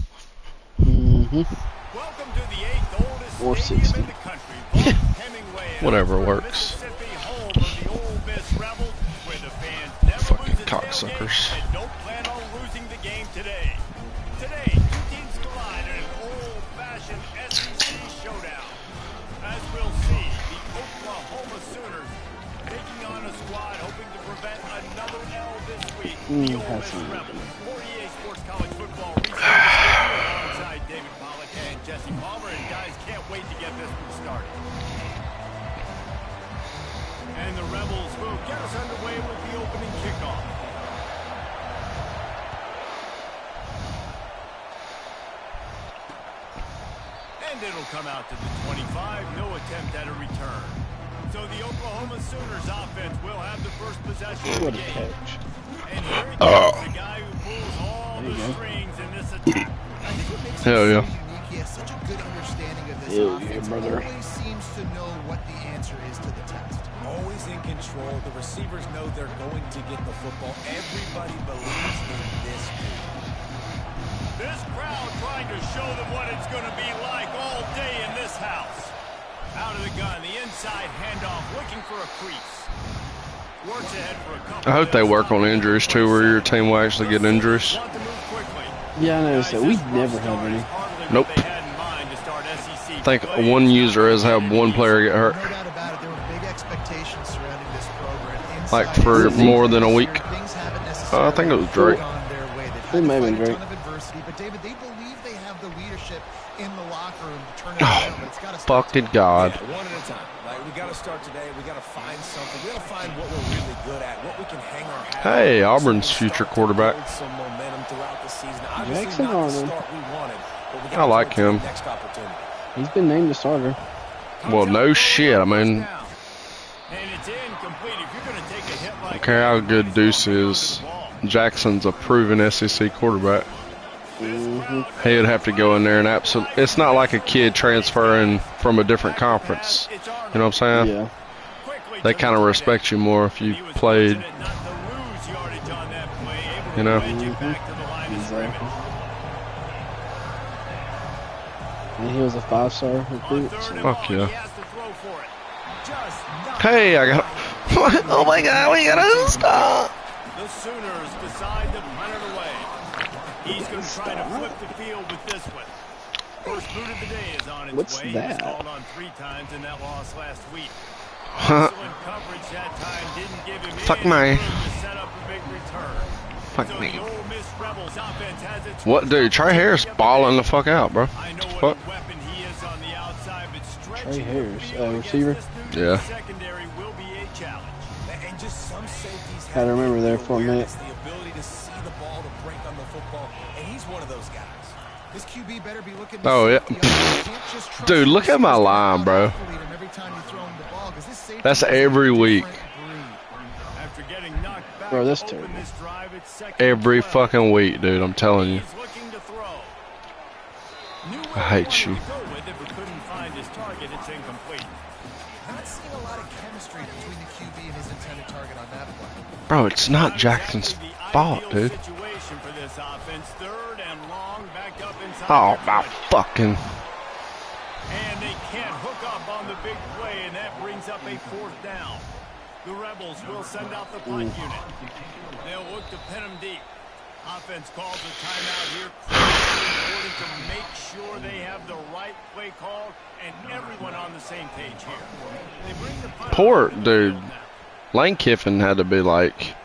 [SPEAKER 7] Welcome to the 8th oldest
[SPEAKER 3] Or
[SPEAKER 7] stadium
[SPEAKER 3] 60.
[SPEAKER 7] in the country. Hemingway in
[SPEAKER 2] Whatever
[SPEAKER 7] Oxford,
[SPEAKER 2] works.
[SPEAKER 7] Mississippi, home of the Ole Miss Rebels, where the fans never
[SPEAKER 2] Fucking
[SPEAKER 7] lose a
[SPEAKER 2] cocksuckers.
[SPEAKER 7] tailgate and don't plan on losing the game today. Today, two teams collide in an old-fashioned SEC showdown. As we'll see, the Oklahoma Sooners taking on a squad hoping to prevent another L this week. The Ole Miss Rebels. 48 Sports College Football research alongside David Pollack and Jesse Palmer, and guys can't wait to get this one started. And the Rebels will get us underway with the opening kickoff. And it'll come out to the 25, no attempt at a return. So the Oklahoma Sooners offense will have the first possession of the
[SPEAKER 3] What a
[SPEAKER 7] game.
[SPEAKER 3] catch.
[SPEAKER 7] And here he comes, the guy who pulls all the strings in this attack.
[SPEAKER 5] I think what makes
[SPEAKER 2] Hell
[SPEAKER 5] him
[SPEAKER 2] yeah.
[SPEAKER 5] so unique, he has such a good understanding of this
[SPEAKER 3] Hell yeah,
[SPEAKER 5] offense.
[SPEAKER 3] brother.
[SPEAKER 5] Always seems to know what the answer is to the test.
[SPEAKER 4] Always in control. The receivers know they're going to get the football. Everybody believes in this dude.
[SPEAKER 7] This crowd trying to show them what it's going to be like all day in this house. Out of the gun, the inside handoff, looking for a crease. Works ahead for a couple.
[SPEAKER 2] I hope they work on injuries too, where your team will actually get injuries.
[SPEAKER 7] Want to move quickly.
[SPEAKER 3] Yeah, I noticed that. We never have any.
[SPEAKER 2] Nope.
[SPEAKER 7] They had in mind to start SEC
[SPEAKER 2] I think
[SPEAKER 7] play.
[SPEAKER 2] one user has had one player get hurt,
[SPEAKER 5] No doubt about it, there were big expectations surrounding this program.
[SPEAKER 2] like
[SPEAKER 5] Inside
[SPEAKER 2] for
[SPEAKER 5] and
[SPEAKER 2] more than a
[SPEAKER 5] outside,
[SPEAKER 2] week.
[SPEAKER 5] things haven't
[SPEAKER 2] I think it was Drake.
[SPEAKER 5] gone their way. They've
[SPEAKER 3] It
[SPEAKER 5] had to
[SPEAKER 3] may have
[SPEAKER 5] fight
[SPEAKER 3] been
[SPEAKER 5] a
[SPEAKER 3] Drake.
[SPEAKER 5] ton of adversity, but David, they believe they have the leadership in the locker room to turn it around, but it's got to start
[SPEAKER 2] Fucking God.
[SPEAKER 4] Yeah, one at a time. Like, we got to start today. We got to find something. We got to find what we're really good at, what we can hang our hat on.
[SPEAKER 2] Hey, Auburn's
[SPEAKER 4] So we can
[SPEAKER 2] future
[SPEAKER 4] start to
[SPEAKER 2] quarterback.
[SPEAKER 4] build some momentum throughout the season. Obviously
[SPEAKER 3] Jackson
[SPEAKER 4] not the
[SPEAKER 3] Arnold.
[SPEAKER 4] start we wanted, but we
[SPEAKER 2] I
[SPEAKER 4] gotta
[SPEAKER 2] like
[SPEAKER 4] go to the
[SPEAKER 2] him.
[SPEAKER 4] next opportunity.
[SPEAKER 3] He's been named the starter.
[SPEAKER 2] Well, no shit. I mean,
[SPEAKER 7] And it's incomplete. If you're going to take a hit
[SPEAKER 2] I
[SPEAKER 7] like
[SPEAKER 2] don't care how good Deuce is. Jackson's a proven SEC quarterback. He'd have to go in there and absolutely. It's not like a kid transferring from a different conference. You know what I'm saying?
[SPEAKER 3] Yeah.
[SPEAKER 2] They kind of respect you more if you played. You know?
[SPEAKER 3] Exactly. And he was a 5-star recruit. So.
[SPEAKER 2] Fuck yeah. Hey, I got. Oh my God, we got a stop.
[SPEAKER 7] The Sooners decide to punt it away. He's going to try to flip the field with this one. First boot of the day is on its
[SPEAKER 3] What's
[SPEAKER 7] way.
[SPEAKER 3] that?
[SPEAKER 7] He was called on 3 times in that loss last week.
[SPEAKER 2] Huh.
[SPEAKER 7] Excellent coverage that time didn't give him
[SPEAKER 2] Fuck
[SPEAKER 7] any
[SPEAKER 2] me.
[SPEAKER 7] room to set up a big return.
[SPEAKER 2] Fuck
[SPEAKER 7] So
[SPEAKER 2] me.
[SPEAKER 7] the Ole Miss Rebels offense has its
[SPEAKER 2] What, dude? Trey Harris balling the fuck out, bro.
[SPEAKER 7] I know
[SPEAKER 2] Fuck.
[SPEAKER 7] what a weapon he is on the outside, but stretching
[SPEAKER 3] Trey Harris,
[SPEAKER 7] the field against
[SPEAKER 3] receiver?
[SPEAKER 7] this dude in
[SPEAKER 2] Yeah.
[SPEAKER 7] the secondary will be a challenge.
[SPEAKER 4] And just some safeties
[SPEAKER 3] Gotta
[SPEAKER 4] have
[SPEAKER 3] remember
[SPEAKER 4] the
[SPEAKER 3] there for a minute.
[SPEAKER 4] awareness, the ability to see the ball, to break on the football, and he's one of those guys.
[SPEAKER 5] This QB better be looking to
[SPEAKER 2] Oh,
[SPEAKER 5] see
[SPEAKER 2] yeah.
[SPEAKER 5] if the offense can't just trust
[SPEAKER 2] Dude, look at my
[SPEAKER 5] receivers to
[SPEAKER 2] line, bro.
[SPEAKER 5] out-athlete him every time you throw him the ball, 'cause this safety
[SPEAKER 2] That's
[SPEAKER 5] is a
[SPEAKER 2] every week.
[SPEAKER 5] different breed.
[SPEAKER 7] After getting knocked back
[SPEAKER 3] Bro, that's
[SPEAKER 7] to open
[SPEAKER 3] terrible.
[SPEAKER 7] this drive, it's second
[SPEAKER 2] Every
[SPEAKER 7] and 12.
[SPEAKER 2] fucking week, dude. I'm telling you.
[SPEAKER 7] He's looking to throw. Knew
[SPEAKER 2] I
[SPEAKER 7] where
[SPEAKER 2] hate
[SPEAKER 7] he
[SPEAKER 2] you.
[SPEAKER 7] wanted to go with it, but couldn't find his target. It's incomplete.
[SPEAKER 5] Not seeing a lot of chemistry between the QB and his intended target on that play.
[SPEAKER 2] Bro, it's not Jackson's
[SPEAKER 7] Exactly the
[SPEAKER 2] fault,
[SPEAKER 7] ideal
[SPEAKER 2] dude.
[SPEAKER 7] Situation for this offense. Third and long, back up inside
[SPEAKER 2] Oh,
[SPEAKER 7] their
[SPEAKER 2] my
[SPEAKER 7] 20.
[SPEAKER 2] fucking.
[SPEAKER 7] And they can't hook up on the big play, and that brings up a 4th down. The Rebels will send out the punt unit. They'll look to pin them deep. Offense calls a timeout here. Important to make sure they have the right play call and everyone on the same page here. They bring the punt
[SPEAKER 2] Poor
[SPEAKER 7] on
[SPEAKER 2] dude.
[SPEAKER 7] now.
[SPEAKER 2] Lane Kiffin had to be like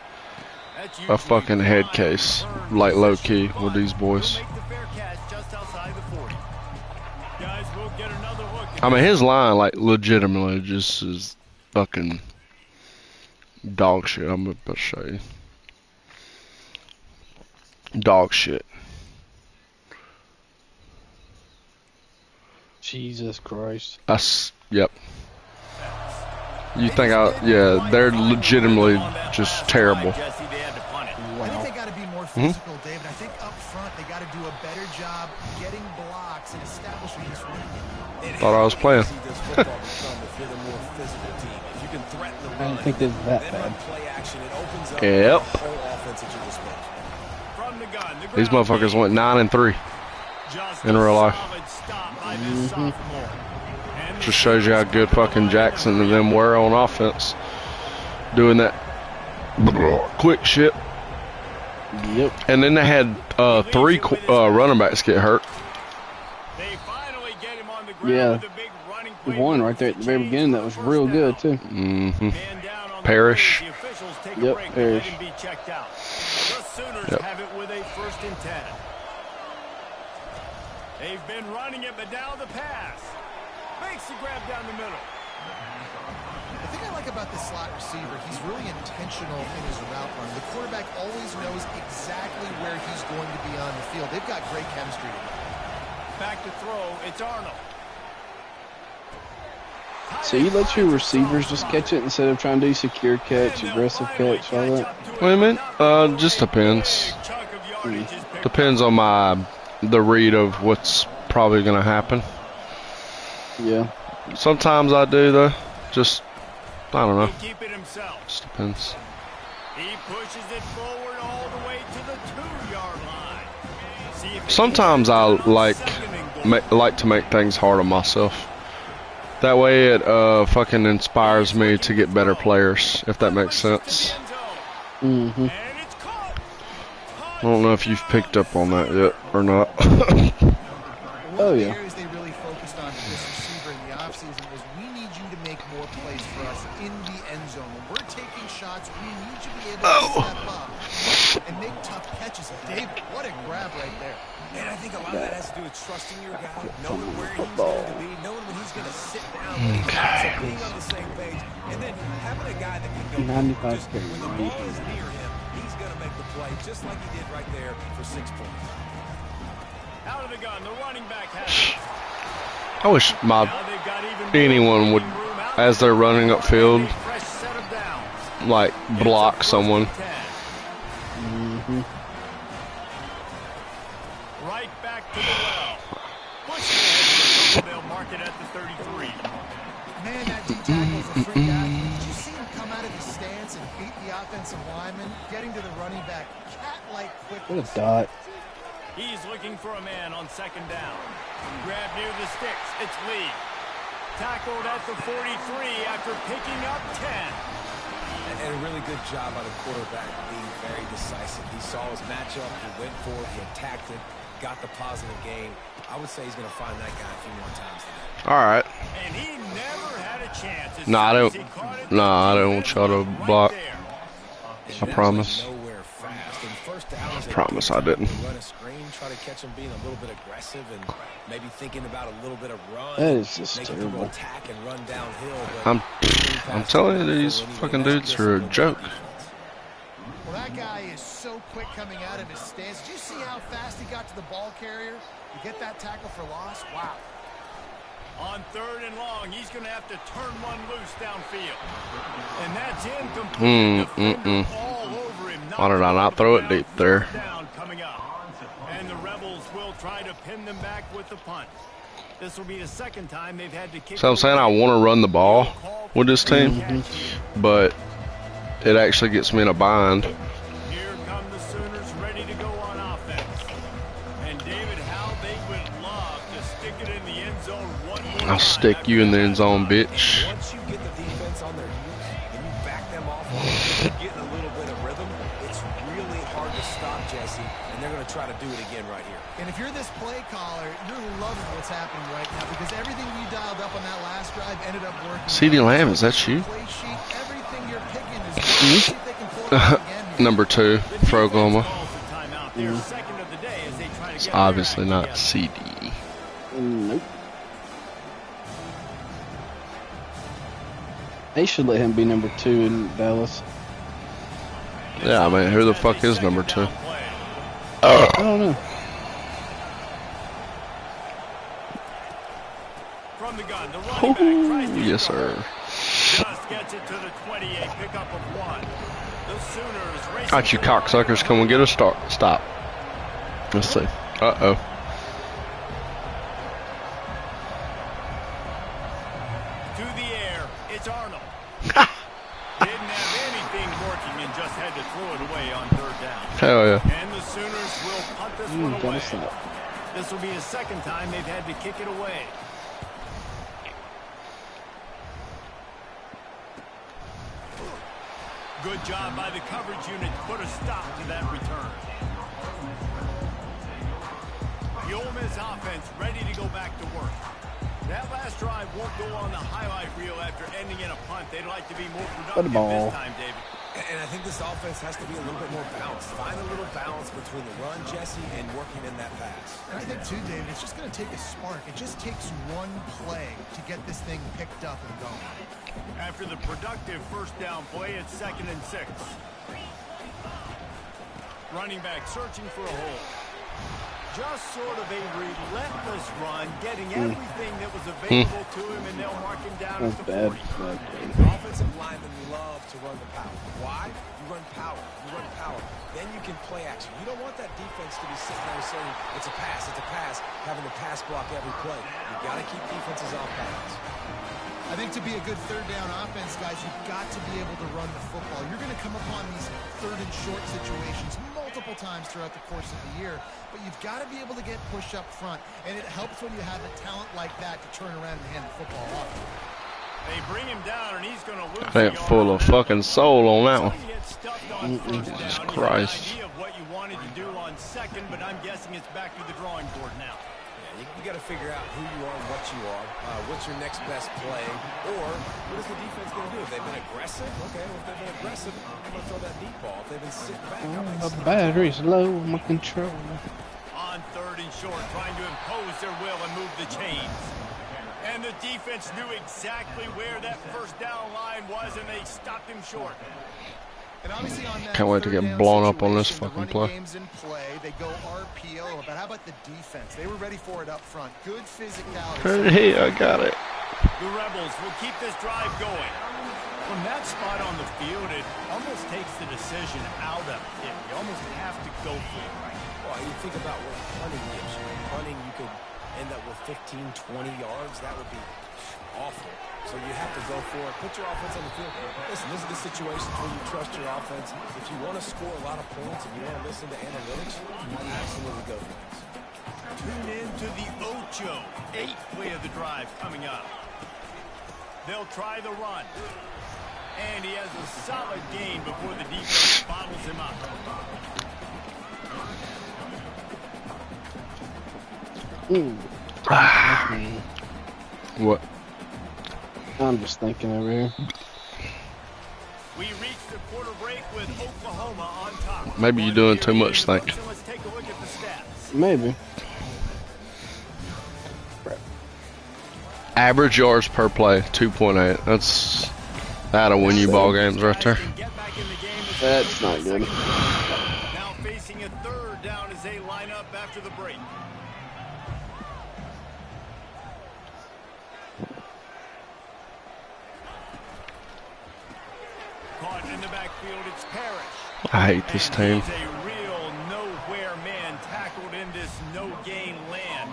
[SPEAKER 7] That's
[SPEAKER 2] a
[SPEAKER 7] usually
[SPEAKER 2] fucking head
[SPEAKER 7] fine.
[SPEAKER 2] case,
[SPEAKER 7] Return
[SPEAKER 2] like low
[SPEAKER 7] possession,
[SPEAKER 2] key
[SPEAKER 7] but
[SPEAKER 2] with these boys.
[SPEAKER 7] he'll make the fair catch just outside the 40. Guys, we'll get another look at
[SPEAKER 2] I mean, his line, like, legitimately just is fucking dog shit. I'm about to show you. Dog shit.
[SPEAKER 3] Jesus Christ.
[SPEAKER 2] Yep. You think yeah, they're legitimately just terrible.
[SPEAKER 7] Jesse, they had to punt it.
[SPEAKER 5] I think they got to be more physical, David. I think up front they got to do a better job getting blocks and establishing this run.
[SPEAKER 2] Thought I was playing.
[SPEAKER 3] I don't think they're that bad.
[SPEAKER 2] Yep.
[SPEAKER 7] From the
[SPEAKER 2] These motherfuckers went 9-3 in real life. Just shows you how good fucking Jackson and them were on offense. Doing that quick shit.
[SPEAKER 3] Yep.
[SPEAKER 2] And then they had 3 running backs get hurt.
[SPEAKER 3] Yeah. One right there at the very beginning that was real good too.
[SPEAKER 2] Mm-hmm. Parrish.
[SPEAKER 3] Yep, Parrish.
[SPEAKER 6] Sooners have it with a 1st and 10. They've been running it, but now the pass. Makes the grab down the middle.
[SPEAKER 5] The thing I like about this slot receiver, he's really intentional in his route run. The quarterback always knows exactly where he's going to be on the field. They've got great chemistry together.
[SPEAKER 6] Back to throw, it's Arnold.
[SPEAKER 3] So you let your receivers just catch it instead of trying to do secure catch, aggressive catch, all that?
[SPEAKER 2] What do you mean? Just depends. Depends on the read of what's probably gonna happen.
[SPEAKER 3] Yeah.
[SPEAKER 2] Sometimes I do though. Just I don't know. Just depends.
[SPEAKER 6] He pushes it forward all the way to the 2-yard line.
[SPEAKER 2] Sometimes I like to make things hard on myself. That way it fucking inspires me to get better players, if that makes sense.
[SPEAKER 3] Mm-hmm.
[SPEAKER 2] I don't know if you've picked up on that yet or not.
[SPEAKER 3] Oh yeah.
[SPEAKER 5] They really focused on this receiver in the offseason was we need you to make more plays for us in the end zone. When we're taking shots, we need you to be able to step up and make tough catches. David, what a grab right there.
[SPEAKER 4] And I think a lot of that has to do with trusting your guy, knowing where he's going to be, knowing when he's going to sit down, so being on the same page, and then having a guy that can go when the ball is near him, he's going to make the play just like he did right there for 6 points.
[SPEAKER 6] Out of the gun, the running back has
[SPEAKER 2] I wish anyone would, as they're running upfield, like block someone.
[SPEAKER 3] Mm-hmm.
[SPEAKER 6] Right back to the well. They'll mark it at the 33.
[SPEAKER 5] Man, that D tackle's a freak athlete. Did you see him come out of his stance and beat the offensive lineman, getting to the running back cat-like quickly?
[SPEAKER 3] What a dot.
[SPEAKER 6] He's looking for a man on 2nd down. Grab near the sticks. It's Lee. Tackled at the 43 after picking up 10.
[SPEAKER 4] And a really good job by the quarterback being very decisive. He saw his matchup, he went for it, he attacked it, got the positive gain. I would say he's going to find that guy a few more times today.
[SPEAKER 2] All right.
[SPEAKER 6] And he never had a chance.
[SPEAKER 2] Nah, I don't want y'all to block. I promise. I promise I didn't.
[SPEAKER 4] Run a screen, try to catch him being a little bit aggressive and maybe thinking about a little bit of run.
[SPEAKER 3] That is just terrible.
[SPEAKER 4] Attack and run downhill.
[SPEAKER 2] I'm telling you, these fucking dudes are a joke.
[SPEAKER 5] Well, that guy is so quick coming out of his stance. Did you see how fast he got to the ball carrier? You get that tackle for loss? Wow.
[SPEAKER 6] On 3rd and long, he's going to have to turn one loose downfield. And that's incomplete. All over him.
[SPEAKER 2] Why did I not throw it deep there?
[SPEAKER 6] Coming up. And the Rebels will try to pin them back with the punt. This will be the 2nd time they've had to kick.
[SPEAKER 2] So I'm saying I want to run the ball with this team, but it actually gets me in a bind.
[SPEAKER 6] Here come the Sooners ready to go on offense. And David, how they would love to stick it in the end zone one more time.
[SPEAKER 2] I'll stick you in the end zone, bitch.
[SPEAKER 4] Once you get the defense on their heels and you back them off, getting a little bit of rhythm, it's really hard to stop, Jesse, and they're going to try to do it again right here.
[SPEAKER 5] And if you're this play caller, you're loving what's happening right now because everything you dialed up on that last drive ended up working.
[SPEAKER 2] CeeDee Lamb, is that you?
[SPEAKER 5] Everything you're picking is see if they can pull it off again.
[SPEAKER 2] Number 2 for Oklahoma. It's obviously not CD.
[SPEAKER 3] Nope. They should let him be number 2 in Dallas.
[SPEAKER 2] Yeah, I mean, who the fuck is number 2?
[SPEAKER 3] I don't know.
[SPEAKER 6] From the gun, the running back tries to
[SPEAKER 2] Yes, sir.
[SPEAKER 6] just gets it to the 28, pickup of 1. The Sooners racing.
[SPEAKER 2] Got you cocksuckers, come and get a start. Stop. Let's see. Uh-oh.
[SPEAKER 6] To the air, it's Arnold. have anything working and just had to throw it away on 3rd down.
[SPEAKER 2] Hell yeah.
[SPEAKER 6] And the Sooners will punt this one away. This will be the 2nd time they've had to kick it away. Good job by the coverage unit to put a stop to that return. The Ole Miss offense ready to go back to work. That last drive won't go on the highlight reel after ending in a punt. They'd like to be more productive this time, David.
[SPEAKER 5] And I think this offense has to be a little bit more balanced. Find a little balance between the run, Jesse, and working in that pass.
[SPEAKER 4] And I think, too, David, it's just going to take a spark. It just takes one play to get this thing picked up and going.
[SPEAKER 6] After the productive 1st down play, it's 2nd and 6. Running back searching for a hole. Just sort of a relentless run, getting everything that was available to him, and they'll mark him down at the 40.
[SPEAKER 5] Offensive linemen love to run the power. Why? You run power. You run power. Then you can play action. You don't want that defense to be sitting there saying, it's a pass, having to pass block every play. You got to keep defenses off balance.
[SPEAKER 4] I think to be a good 3rd down offense, guys, you've got to be able to run the football. You're going to come upon these 3rd and short situations multiple times throughout the course of the year, but you've got to be able to get push up front, and it helps when you have a talent like that to turn around and hand the football off.
[SPEAKER 6] They bring him down, and he's going to lose.
[SPEAKER 2] I ain't full of fucking soul on that one.
[SPEAKER 6] Jesus
[SPEAKER 2] Christ.
[SPEAKER 6] Idea of what you wanted to do on 2nd, but I'm guessing it's back to the drawing board now.
[SPEAKER 5] You got to figure out who you are and what you are. What's your next best play? Or what is the defense going to do? If they've been aggressive, okay. Well, if they've been aggressive, I'm going to throw that deep ball. If they've been sitting back,
[SPEAKER 3] the battery's low on my controller.
[SPEAKER 6] On 3rd and short, trying to impose their will and move the chains. And the defense knew exactly where that 1st down line was, and they stopped him short.
[SPEAKER 4] And obviously on that
[SPEAKER 2] Can't wait to get blown up on this fucking play.
[SPEAKER 4] Games in play, they go RPO, but how about the defense? They were ready for it up front. Good physicality.
[SPEAKER 2] Hey, I got it.
[SPEAKER 6] The Rebels will keep this drive going. From that spot on the field, it almost takes the decision out of it. You almost have to go for it.
[SPEAKER 5] Well, you think about what punting gives you. Punting, you could end up with 15, 20 yards. That would be awful. So you have to go for it. Put your offense on the field. Listen, this is the situations where you trust your offense. If you want to score a lot of points and you want to listen to analytics, you absolutely go for this.
[SPEAKER 6] Tune in to the Ocho. 8th play of the drive coming up. They'll try the run. And he has a solid gain before the defense bottles him up.
[SPEAKER 2] What?
[SPEAKER 3] I'm just thinking over here.
[SPEAKER 6] We reached the quarter break with Oklahoma on top.
[SPEAKER 2] Maybe you're doing too much thinking.
[SPEAKER 6] Let's take a look at the stats.
[SPEAKER 3] Maybe.
[SPEAKER 2] Average yards per play, 2.8. That'll win you ball games right there.
[SPEAKER 3] That's not good.
[SPEAKER 6] Now facing a 3rd down as they line up after the break. Caught in the backfield, it's Parrish.
[SPEAKER 2] I hate this team.
[SPEAKER 6] He's a real nowhere man tackled in this no-gain land.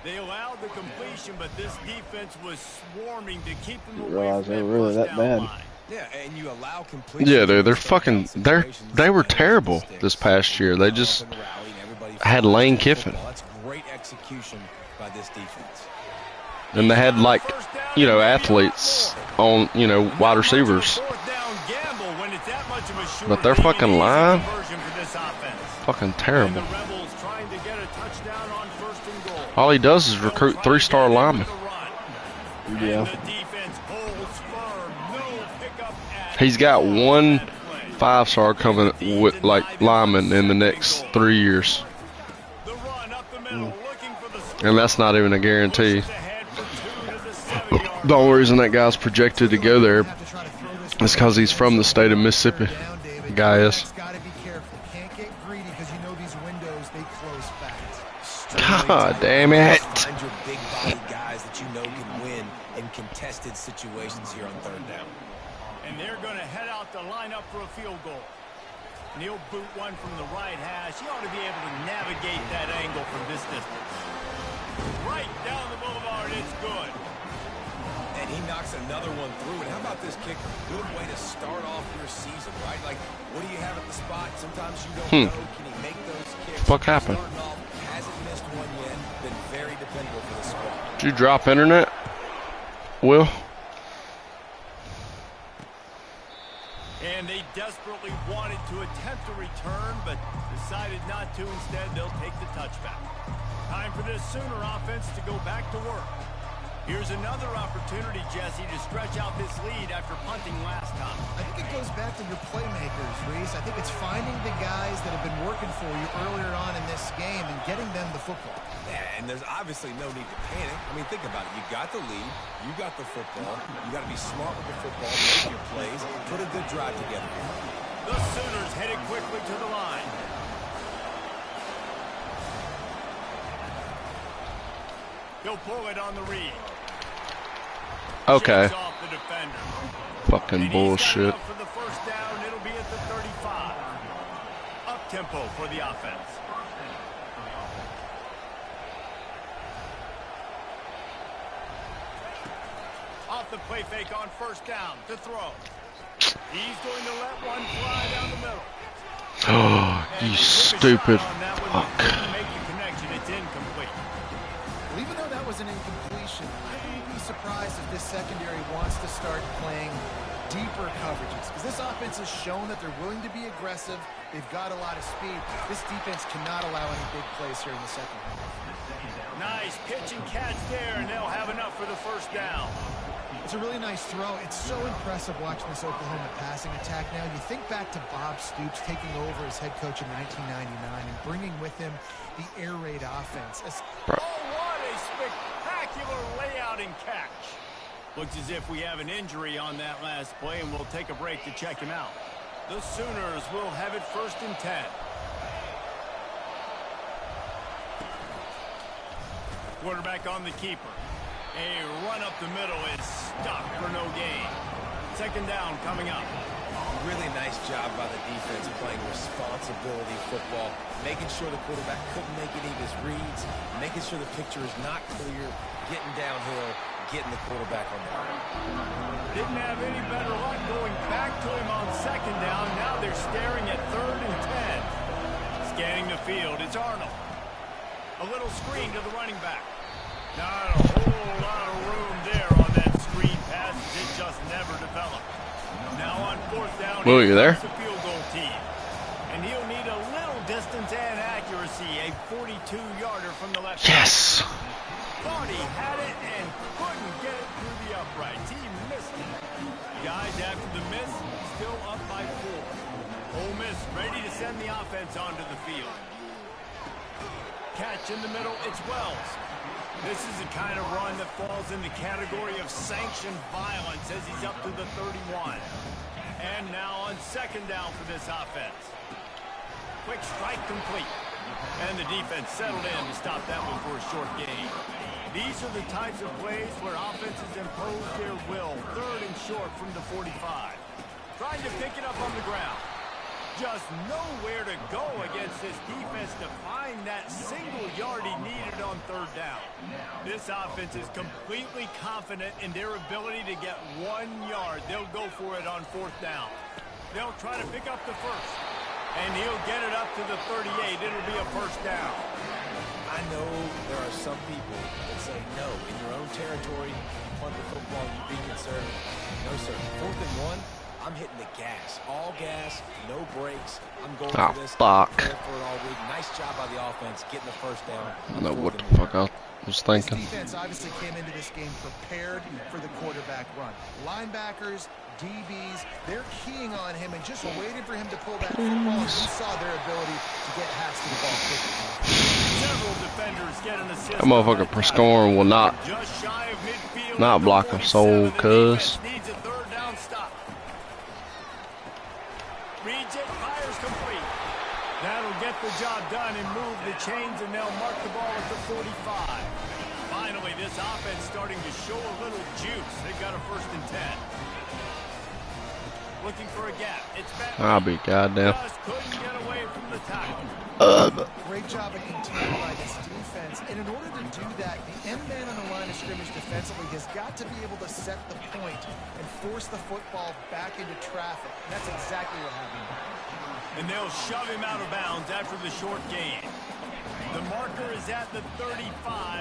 [SPEAKER 6] They allowed the completion, but this defense was swarming to keep them away from
[SPEAKER 3] they were really that bad.
[SPEAKER 6] line.
[SPEAKER 5] Yeah, and you allow completion.
[SPEAKER 2] Yeah, dude, they're fucking. They were terrible this past year. They just had Lane Kiffin.
[SPEAKER 5] That's great execution by this defense.
[SPEAKER 2] And they had, like, you know, athletes on, you know, wide receivers. But their fucking line, fucking terrible. All he does is recruit 3-star linemen.
[SPEAKER 3] Yeah.
[SPEAKER 2] He's got one 5-star coming with, like, lineman in the next 3 years. And that's not even a guarantee. The only reason that guy's projected to go there is because he's from the state of Mississippi. The guy is. God damn it.
[SPEAKER 5] Find your big body guys that you know can win in contested situations here on 3rd down.
[SPEAKER 6] And they're going to head out to line up for a field goal. And he'll boot one from the right hash. He ought to be able to navigate that angle from this distance. Right down the boulevard, it's good.
[SPEAKER 5] And he knocks another one through. And how about this kicker? Good way to start off your season, right? Like, what do you have at the spot? Sometimes you don't know. Can he make those kicks?
[SPEAKER 2] What happened?
[SPEAKER 5] Off, hasn't missed one yet. Been very dependable for the squad.
[SPEAKER 2] Did you drop internet, Will?
[SPEAKER 6] And they desperately wanted to attempt a return, but decided not to. Instead, they'll take the touchback. Time for this Sooner offense to go back to work. Here's another opportunity, Jesse, to stretch out this lead after punting last time.
[SPEAKER 4] I think it goes back to your playmakers, Reese. I think it's finding the guys that have been working for you earlier on in this game and getting them the football.
[SPEAKER 5] Yeah, and there's obviously no need to panic. I mean, think about it. You got the lead. You got the football. You got to be smart with the football, make your plays, put a good drive together.
[SPEAKER 6] The Sooners headed quickly to the line. He'll pull it on the read.
[SPEAKER 2] Okay.
[SPEAKER 6] Off the defender.
[SPEAKER 2] Fucking bullshit.
[SPEAKER 6] For the first down, it'll be at the 35. Up tempo for the offense. Off the play fake on first down to throw. He's going to let one fly down the middle.
[SPEAKER 2] Oh, you stupid fuck.
[SPEAKER 6] Make the connection. It's incomplete.
[SPEAKER 4] Well, even though that was an incompletion, I wouldn't be surprised if this secondary wants to start playing deeper coverages, because this offense has shown that they're willing to be aggressive. They've got a lot of speed. This defense cannot allow any big plays here in the second half.
[SPEAKER 6] Nice pitch and catch there, and they'll have enough for the first down.
[SPEAKER 4] It's a really nice throw. It's so impressive watching this Oklahoma passing attack now. You think back to Bob Stoops taking over as head coach in 1999 and bringing with him the air raid offense.
[SPEAKER 6] Oh, what a spectacular layout and catch. Looks as if we have an injury on that last play, and we'll take a break to check him out. The Sooners will have it 1st and 10. Quarterback on the keeper. A run up the middle is stopped for no gain. 2nd down coming up.
[SPEAKER 5] Really nice job by the defense playing responsibility football, making sure the quarterback couldn't make any of his reads, making sure the picture is not clear, getting downhill, getting the quarterback on the line.
[SPEAKER 6] Didn't have any better luck going back to him on 2nd down. Now they're staring at 3rd and 10. Scanning the field, it's Arnold. A little screen to the running back. Not a whole lot of room there on that screen pass. It just never developed. Now on 4th down,
[SPEAKER 2] Will, you there?
[SPEAKER 6] The field goal team. And he'll need a little distance and accuracy. A 42-yarder from the left.
[SPEAKER 2] Yes.
[SPEAKER 6] Thought he had it and couldn't get it through the uprights. He missed it. Guys, after the miss, still up by 4. Ole Miss ready to send the offense onto the field. Catch in the middle, it's Wells. This is the kind of run that falls in the category of sanctioned violence as he's up to the 31. And now on 2nd down for this offense. Quick strike complete. And the defense settled in to stop that one for a short gain. These are the types of plays where offenses impose their will. 3rd and short from the 45. Trying to pick it up on the ground. Just nowhere to go against this defense to find that single yard he needed on 3rd down. This offense is completely confident in their ability to get 1 yard. They'll go for it on 4th down. They'll try to pick up the first. And he'll get it up to the 38. It'll be a 1st down.
[SPEAKER 5] I know there are some people that say no. In your own territory, you punt the football, you be conservative. No, sir. 4th and 1. I'm hitting the gas. All gas, no brakes. I'm going for this.
[SPEAKER 2] Fuck.
[SPEAKER 5] For it all week. Nice job by the offense getting the 1st down.
[SPEAKER 2] I know what the fuck I was thinking.
[SPEAKER 4] This defense obviously came into this game prepared for the quarterback run. Linebackers, DBs, they're keying on him and just waiting for him to pull that football. We saw their ability to get hats to the ball quickly.
[SPEAKER 6] Several defenders get an assist.
[SPEAKER 2] That motherfucker Prescoring will not block a soul, cuz.
[SPEAKER 6] Needs a 3rd down stop. Reads it, fires complete. That'll get the job done and move the chains, and they'll mark the ball at the 45. Finally, this offense starting to show a little juice. They've got a 1st and 10. Looking for a gap. It's Bentley.
[SPEAKER 2] I'll be goddamn.
[SPEAKER 6] Just couldn't get away from the tackle.
[SPEAKER 5] Great job of interior by this defense. And in order to do that, the end man on the line of scrimmage defensively has got to be able to set the point and force the football back into traffic. And that's exactly what happened.
[SPEAKER 6] And they'll shove him out of bounds after the short gain. The marker is at the 35,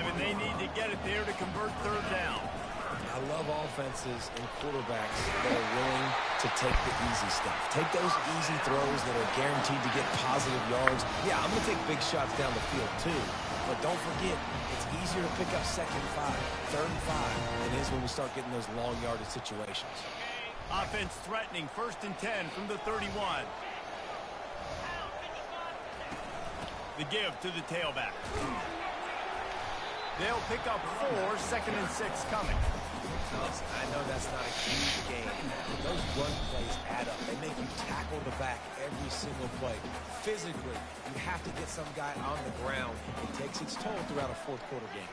[SPEAKER 6] and they need to get it there to convert third down.
[SPEAKER 5] I love offenses and quarterbacks that are willing to take the easy stuff. Take those easy throws that are guaranteed to get positive yards. Yeah, I'm going to take big shots down the field too. But don't forget, it's easier to pick up 2nd and 5, 3rd and 5 than it is when we start getting those long yardage situations.
[SPEAKER 6] Offense threatening 1st and 10 from the 31. The give to the tailback. They'll pick up 4, 2nd and 6 coming.
[SPEAKER 5] Listen, I know that's not a huge game, but those run plays add up. They make you tackle the back every single play. Physically, you have to get some guy on the ground. It takes its toll throughout a 4th quarter game.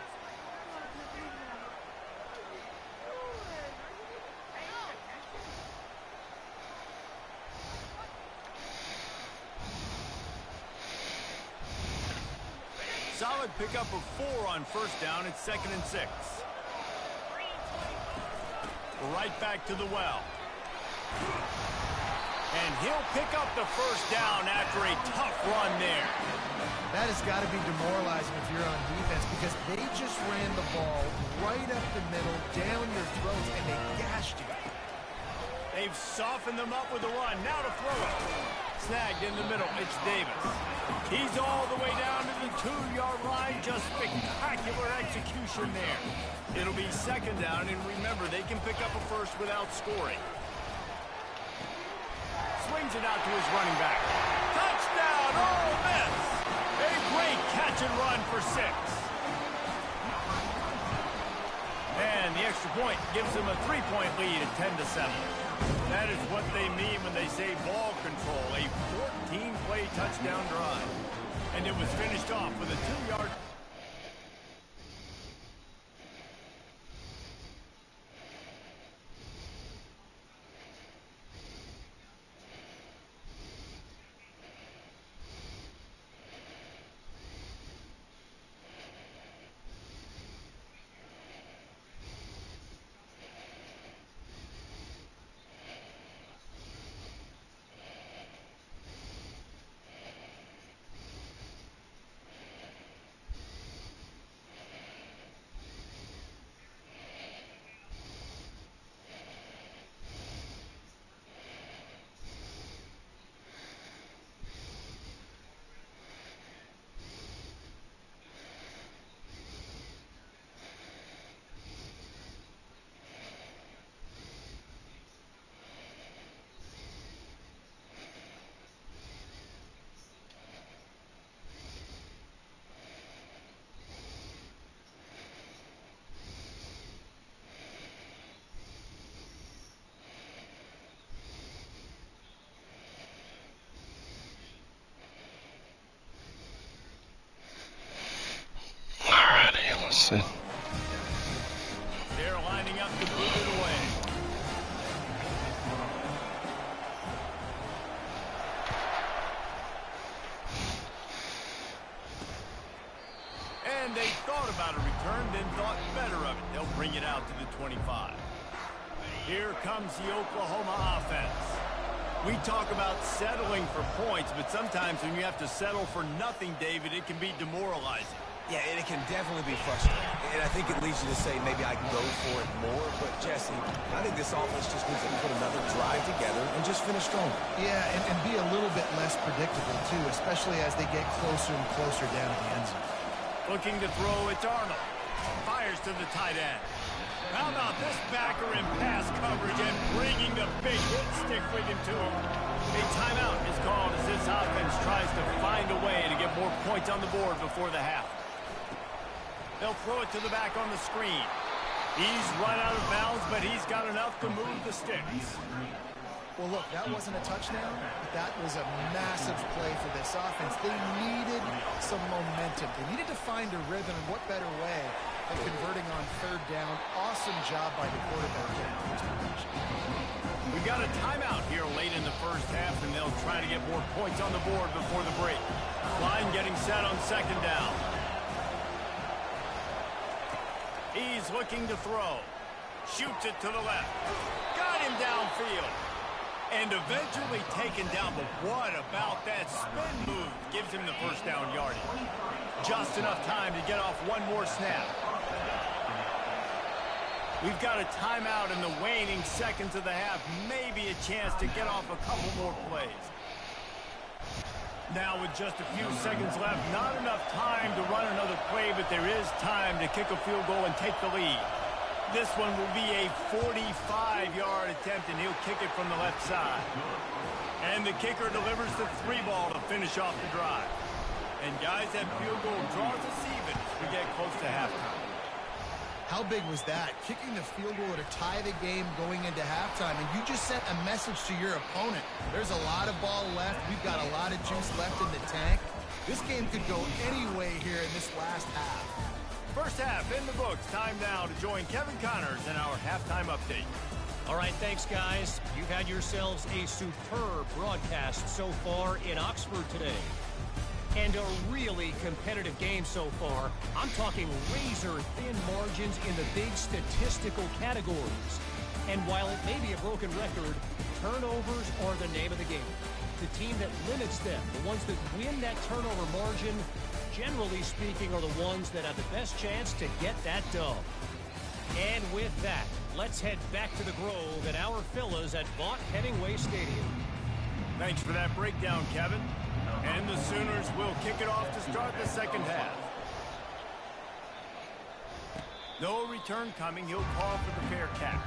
[SPEAKER 6] Solid pickup of 4 on 1st down. It's 2nd and 6. Right back to the well. And he'll pick up the 1st down after a tough run there.
[SPEAKER 5] That has got to be demoralizing if you're on defense because they just ran the ball right up the middle, down your throats, and they gashed you.
[SPEAKER 6] They've softened them up with a run. Now to throw it. Snagged in the middle. It's Davis. He's all the way down to the 2-yard line. Just spectacular execution there. It'll be 2nd down, and remember, they can pick up a 1st without scoring. Swings it out to his running back. Touchdown, Ole Miss! A great catch and run for 6. And the extra point gives them a 3-point lead at 10-7. That is what they mean when they say ball control, a 14-play touchdown drive. And it was finished off with a 2-yard...
[SPEAKER 2] See.
[SPEAKER 6] They're lining up to move it away. And they thought about a return, then thought better of it. They'll bring it out to the 25. Here comes the Oklahoma offense. We talk about settling for points, but sometimes when you have to settle for nothing, David, it can be demoralizing.
[SPEAKER 5] Yeah, and it can definitely be frustrating. And I think it leads you to say maybe I can go for it more. But, Jesse, I think this offense just needs to put another drive together and just finish stronger. Yeah, and be a little bit less predictable, too, especially as they get closer and closer down to the end zone.
[SPEAKER 6] Looking to throw, it's Arnold. Fires to the tight end. How about this backer in pass coverage and bringing the big hit stick with him to him? A timeout is called as this offense tries to find a way to get more points on the board before the half. They'll throw it to the back on the screen. He's run out of bounds, but he's got enough to move the sticks.
[SPEAKER 5] Well, look, that wasn't a touchdown. That was a massive play for this offense. They needed some momentum. They needed to find a rhythm, and what better way than converting on 3rd down. Awesome job by the quarterback.
[SPEAKER 6] We got a timeout here late in the first half, and they'll try to get more points on the board before the break. Line getting set on second down. He's looking to throw. Shoots it to the left. Got him downfield. And eventually taken down. But what about that spin move? Gives him the first down yardage. Just enough time to get off one more snap. We've got a timeout in the waning seconds of the half. Maybe a chance to get off a couple more plays. Now with just a few seconds left, not enough time to run another play, but there is time to kick a field goal and take the lead. This one will be a 45-yard attempt, and he'll kick it from the left side. And the kicker delivers the 3 ball to finish off the drive. And guys, that field goal draws us even as we get close to halftime.
[SPEAKER 5] How big was that? Kicking the field goal to tie the game going into halftime, and you just sent a message to your opponent. There's a lot of ball left. We've got a lot of juice left in the tank. This game could go any way here in this last half.
[SPEAKER 6] First half in the books. Time now to join Kevin Connors in our halftime update.
[SPEAKER 9] All right, thanks, guys. You've had yourselves a superb broadcast so far in Oxford today. And a really competitive game so far. I'm talking razor-thin margins in the big statistical categories. And while it may be a broken record, turnovers are the name of the game. The team that limits them, the ones that win that turnover margin, generally speaking, are the ones that have the best chance to get that dub. And with that, let's head back to the Grove at our Villas at Vaught Hemingway Stadium.
[SPEAKER 6] Thanks for that breakdown, Kevin. And the Sooners will kick it off to start the second half. No return coming. He'll call for the fair catch.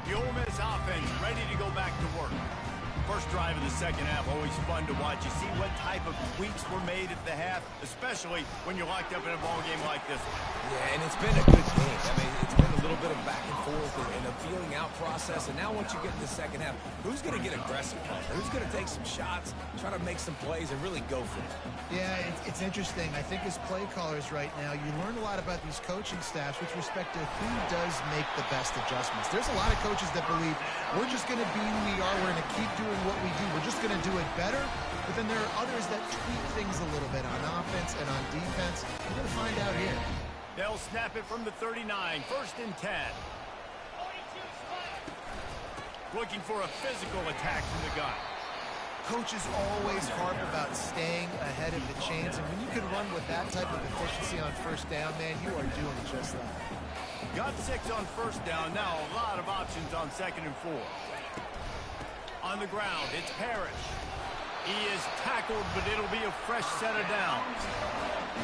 [SPEAKER 6] The Ole Miss offense ready to go back to work. First drive of the second half, always fun to watch. You see what type of tweaks were made at the half, especially when you're locked up in a ball game like this one.
[SPEAKER 4] Yeah, and it's been a good game. I mean, it's been a little bit of back and forth and a feeling out process. And now once you get in the second half, who's going to get aggressive? Who's going to take some shots, try to make some plays, and really go for it?
[SPEAKER 5] Yeah, it's interesting. I think as play callers right now, you learn a lot about these coaching staffs with respect to who does make the best adjustments. There's a lot of coaches that believe we're just going to be who we are. We're going to keep doing what we do. We're just going to do it better. But then there are others that tweak things a little bit on offense and on defense. We're going to find out here.
[SPEAKER 6] They'll snap it from the 39. First and 10. Looking for a physical attack from the gun.
[SPEAKER 5] Coaches always harp about staying ahead of the chains, and when you can run with that type of efficiency on first down, man, you are doing just that.
[SPEAKER 6] Got 6 on first down. Now a lot of options on second and 4. On the ground, it's Parrish. He is tackled, but it'll be a fresh set of downs.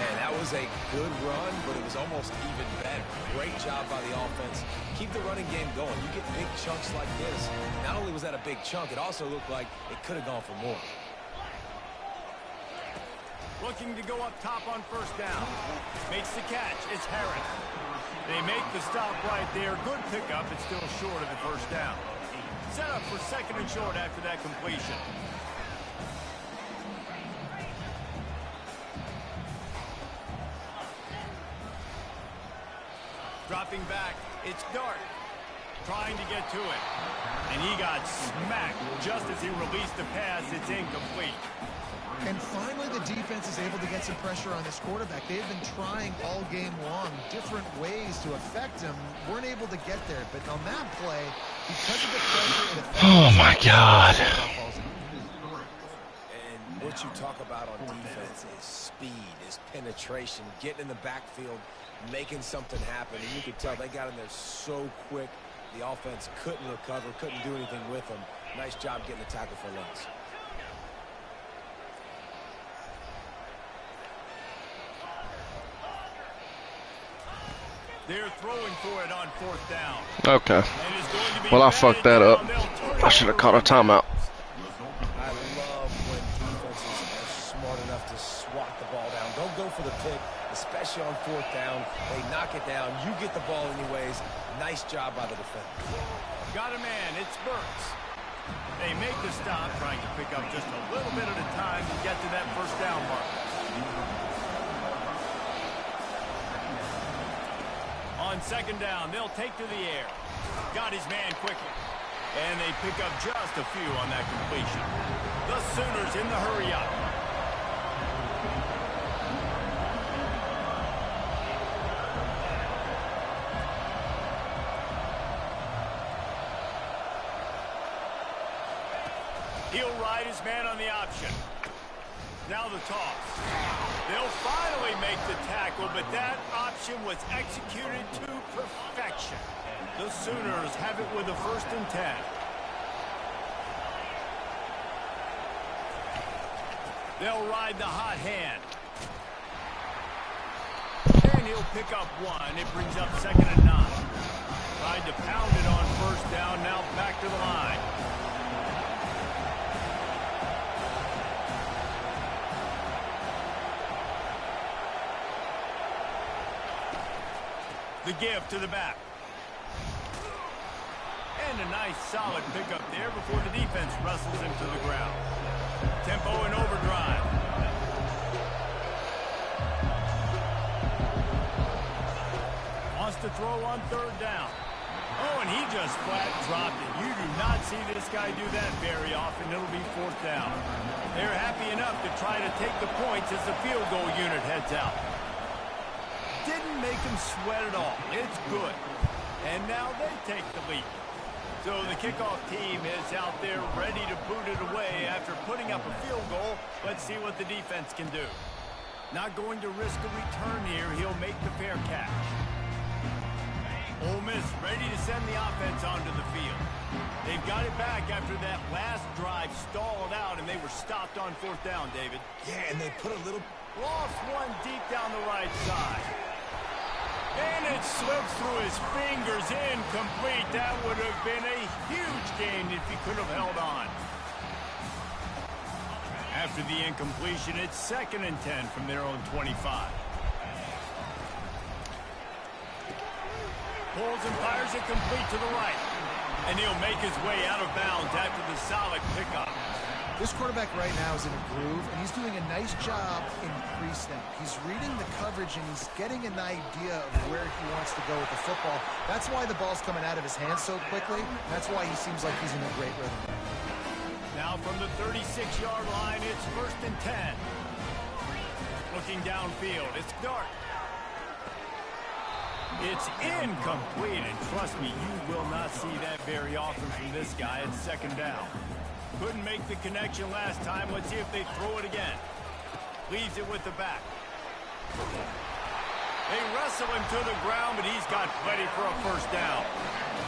[SPEAKER 4] Man, that was a good run, but it was almost even better. Great job by the offense. Keep the running game going. You get big chunks like this. Not only was that a big chunk, it also looked like it could have gone for more.
[SPEAKER 6] Looking to go up top on first down. Makes the catch. It's Harris. They make the stop right there. Good pickup. It's still short of the first down. Set up for second and short after that completion. Dropping back, it's Dart. Trying to get to it. And he got smacked just as he released the pass. It's incomplete.
[SPEAKER 5] And finally, the defense is able to get some pressure on this quarterback. They've been trying all game long different ways to affect him. Weren't able to get there. But on that play, because of the pressure...
[SPEAKER 2] Oh, my God.
[SPEAKER 4] And what you talk about on defense is speed, is penetration, getting in the backfield, making something happen. And you could tell they got in there so quick. The offense couldn't recover, couldn't do anything with them. Nice job getting the tackle for loss.
[SPEAKER 6] They're throwing for it on fourth down.
[SPEAKER 2] Okay. Well, I fucked that up. I should have caught a timeout.
[SPEAKER 4] I love when defenses are smart enough to swat the ball down. Don't go for the pick, especially on fourth down. They knock it down. You get the ball anyways. Nice job by the defense.
[SPEAKER 6] Got a man. It's Burks. They make the stop, trying to pick up just a little bit at a time to get to that first down mark. On second down, they'll take to the air. Got his man quickly. And they pick up just a few on that completion. The Sooners in the hurry up. He'll ride his man on the option. Now the toss. They'll finally make the tackle, but that option was executed to perfection. The Sooners have it with a 1st and 10. They'll ride the hot hand. And he'll pick up 1. It brings up 2nd and 9. Tried to pound it on 1st down, now back to the line. The give to the back. And a nice solid pickup there before the defense wrestles him to the ground. Tempo and overdrive. Wants to throw on 3rd down. Oh, and he just flat dropped it. You do not see this guy do that very often. It'll be 4th down. They're happy enough to try to take the points as the field goal unit heads out. Didn't make him sweat at all. It's good. And now they take the lead. So the kickoff team is out there ready to boot it away after putting up a field goal. Let's see what the defense can do. Not going to risk a return here. He'll make the fair catch. Ole Miss ready to send the offense onto the field. They've got it back after that last drive stalled out, and they were stopped on 4th down, David.
[SPEAKER 5] Yeah, and they put a little...
[SPEAKER 6] Lost 1 deep down the right side. And it slips through his fingers, incomplete. That would have been a huge gain if he could have held on. After the incompletion, it's 2nd and 10 from their own 25. Pulls and fires it complete to the right. And he'll make his way out of bounds after the solid pickup.
[SPEAKER 5] This quarterback right now is in a groove, and he's doing a nice job in pre-snap. He's reading the coverage, and he's getting an idea of where he wants to go with the football. That's why the ball's coming out of his hands so quickly. That's why he seems like he's in a great rhythm.
[SPEAKER 6] Now from the 36-yard line, it's 1st and 10. Looking downfield, it's Dart. It's incomplete, and trust me, you will not see that very often from this guy at 2nd down. Couldn't make the connection last time. Let's see if they throw it again. Leaves it with the back. They wrestle him to the ground, but he's got plenty for a 1st down.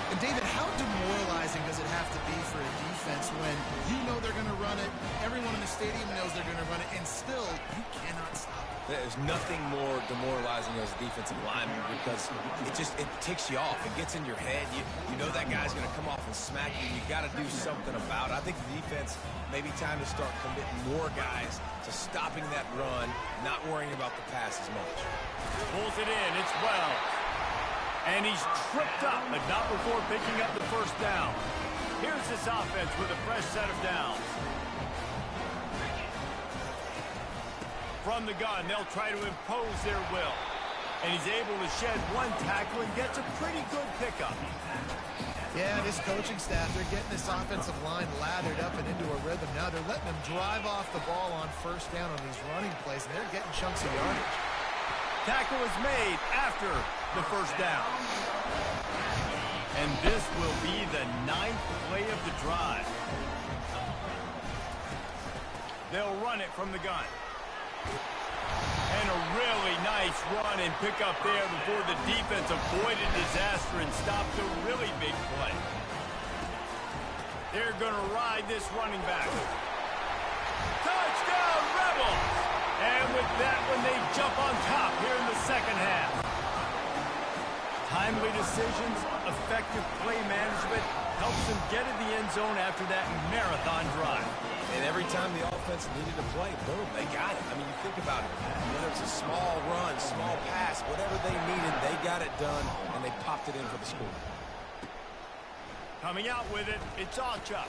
[SPEAKER 5] And David, how demoralizing does it have to be for a defense when you know they're going to run it, everyone in the stadium knows they're going to run it, and still you cannot stop it?
[SPEAKER 10] There's nothing more demoralizing as a defensive lineman because it ticks you off. It gets in your head. You know that guy's going to come off and smack you. You got to do something about it. I think the defense maybe time to start committing more guys to stopping that run, not worrying about the pass as much.
[SPEAKER 6] Pulls it in. It's Wells. And he's tripped up, but not before picking up the 1st down. Here's this offense with a fresh set of downs. From the gun, they'll try to impose their will. And he's able to shed 1 tackle and gets a pretty good pickup.
[SPEAKER 5] Yeah, this coaching staff, they're getting this offensive line lathered up and into a rhythm. Now they're letting them drive off the ball on 1st down on these running plays, and they're getting chunks of yardage.
[SPEAKER 6] Tackle is made after the 1st down. And this will be the 9th play of the drive. They'll run it from the gun. And a really nice run and pick up there before the defense avoided disaster and stopped a really big play. They're going to ride this running back. Touchdown, Rebels! And with that one, they jump on top here in the 2nd half. Timely decisions, effective play management helps them get in the end zone after that marathon drive.
[SPEAKER 10] And every time the offense needed to play, boom, they got it. I mean, you think about it. Whether it's a small run, small pass, whatever they needed, they got it done, and they popped it in for the score.
[SPEAKER 6] Coming out with it, it's Alchuk.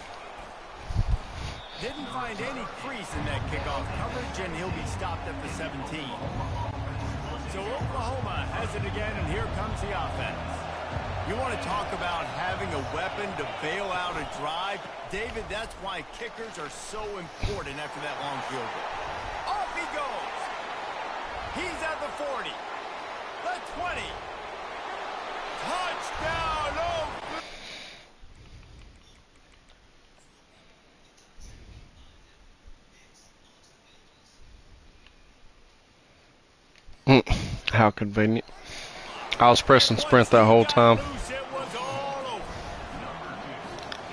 [SPEAKER 6] Didn't find any crease in that kickoff coverage, and he'll be stopped at the 17. So Oklahoma has it again, and here comes the offense. You want to talk about having a weapon to bail out a drive? David, that's why kickers are so important after that long field goal. Off he goes. He's at the 40. The 20. Touchdown! Oh!
[SPEAKER 2] How convenient. I was pressing sprint that whole time.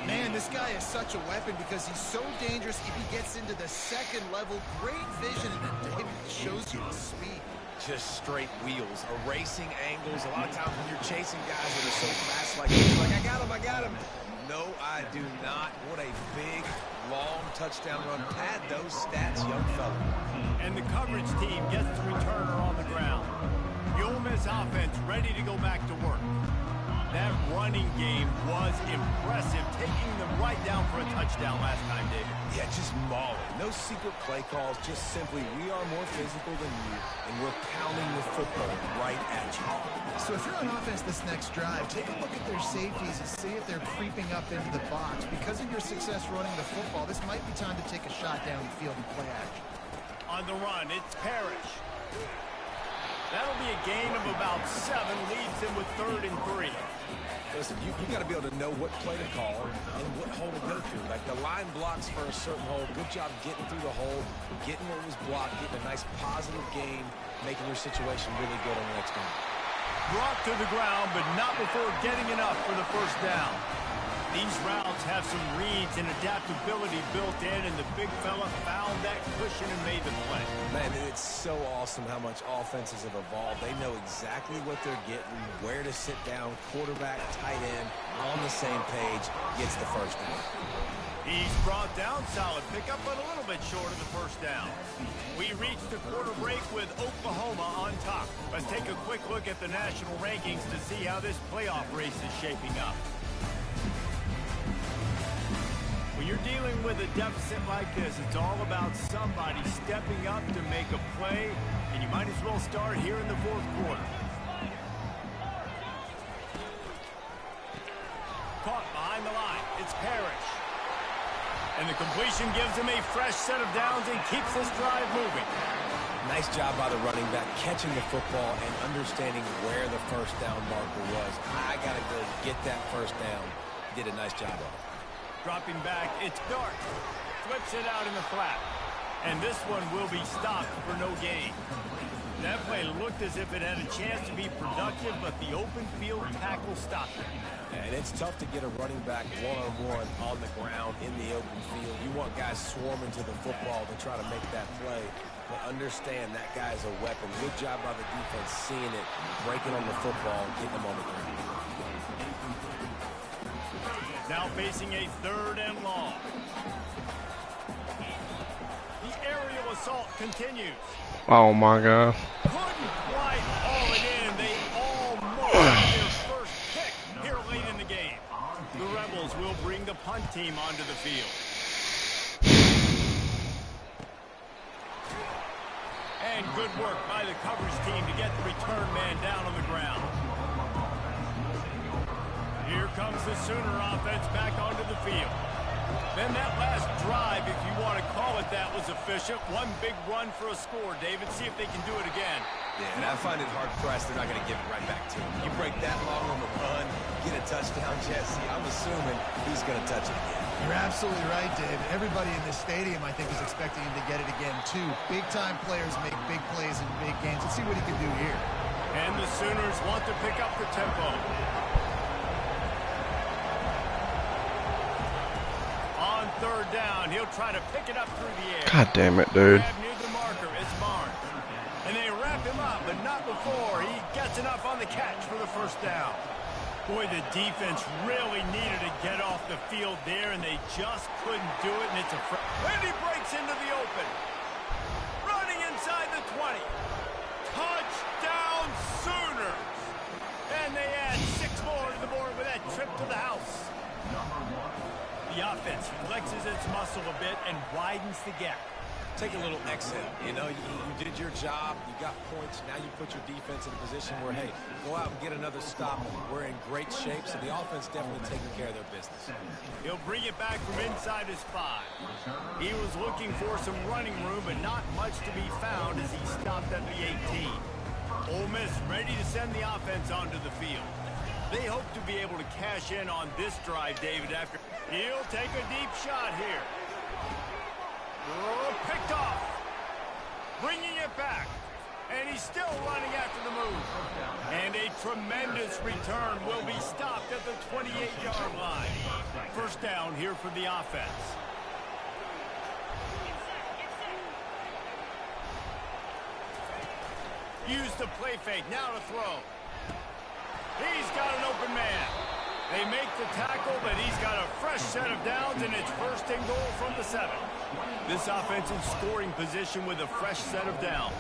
[SPEAKER 5] Man, this guy is such a weapon because he's so dangerous if he gets into the second level. Great vision, and David shows you his speed.
[SPEAKER 10] Just straight wheels, erasing angles. A lot of times when you're chasing guys that are so fast like this, like, I got him. No, I do not. What a big, long touchdown run. Pad those stats, young fella.
[SPEAKER 6] And the coverage team gets the returner on the ground. The Ole Miss offense ready to go back to work. That running game was impressive, taking them right down for a touchdown last time, David.
[SPEAKER 10] Yeah, just mauling. No secret play calls, just simply we are more physical than you, and we're pounding the football right at you.
[SPEAKER 5] So if you're on offense this next drive, take a look at their safeties and see if they're creeping up into the box. Because of your success running the football, this might be time to take a shot down the field and play action.
[SPEAKER 6] On the run, it's Parrish. That'll be a gain of about 7, leaves him with 3rd and 3.
[SPEAKER 10] Listen, you got to be able to know what play to call and what hole to go through. Like the line blocks for a certain hole. Good job getting through the hole, getting what was blocked, getting a nice positive gain, making your situation really good on the next one.
[SPEAKER 6] Brought to the ground, but not before getting enough for the first down. These routes have some reads and adaptability built in, and the big fella found that cushion and made the play.
[SPEAKER 10] Man, it's so awesome how much offenses have evolved. They know exactly what they're getting, where to sit down, quarterback, tight end, on the same page, gets the first down.
[SPEAKER 6] He's brought down, solid pickup, but a little bit short of the first down. We reached the quarter break with Oklahoma on top. Let's take a quick look at the national rankings to see how this playoff race is shaping up. When you're dealing with a deficit like this, it's all about somebody stepping up to make a play, and you might as well start here in the 4th quarter. Caught behind the line. It's Parrish. And the completion gives him a fresh set of downs and keeps this drive moving.
[SPEAKER 10] Nice job by the running back, catching the football and understanding where the first down marker was. I got to go get that first down. Did a nice job of it.
[SPEAKER 6] Dropping back, it's Dart. Flips it out in the flat. And this one will be stopped for no gain. That play looked as if it had a chance to be productive, but the open field tackle stopped it.
[SPEAKER 10] And it's tough to get a running back one-on-one on the ground in the open field. You want guys swarming to the football to try to make that play. But understand that guy is a weapon. Good job by the defense seeing it, breaking on the football, getting him on the ground.
[SPEAKER 6] Now facing a 3rd and long. The aerial assault continues.
[SPEAKER 2] Oh my God.
[SPEAKER 6] Couldn't quite haul it in. They almost got their first pick here late in the game. The Rebels will bring the punt team onto the field. And good work by the coverage team to get the return man down on the ground. Here comes the Sooner offense back onto the field. Then that last drive, if you want to call it that, was efficient. One big run for a score, David. See if they can do it again.
[SPEAKER 10] Yeah, and I find it hard-pressed they're not going to give it right back to him. You break that long on the run, get a touchdown, Jesse, I'm assuming he's going to touch it again.
[SPEAKER 5] You're absolutely right, Dave. Everybody in this stadium, I think, is expecting him to get it again, too. Big-time players make big plays in big games. Let's see what he can do here.
[SPEAKER 6] And the Sooners want to pick up the tempo. On 3rd down, he'll try to pick it up through the air.
[SPEAKER 2] God damn it, dude.
[SPEAKER 6] Near the marker, it's Barnes. And they wrap him up, but not before he gets enough on the catch for the first down. Boy, the defense really needed to get off the field there, and they just couldn't do it, and it's a... And he breaks into the open. Running inside the 20. Touchdown Sooners! And they add 6 more to the board with that trip to the house. The offense flexes its muscle a bit and widens the gap.
[SPEAKER 10] take a little exhale. You know, you did your job. You got points. Now you put your defense in a position where, hey, go out and get another stop. We're in great shape, so the offense definitely taking care of their business.
[SPEAKER 6] He'll bring it back from inside his 5. He was looking for some running room, but not much to be found as he stopped at the 18. Ole Miss ready to send the offense onto the field. They hope to be able to cash in on this drive, David, after. He'll take a deep shot here. Oh, picked off. Bringing it back. And he's still running after the move. And a tremendous return will be stopped at the 28-yard line. First down here for the offense. Use the play fake. Now to throw. He's got an open man. They make the tackle, but he's got a fresh set of downs, and it's first and goal from the 7. This offensive scoring position with a fresh set of downs.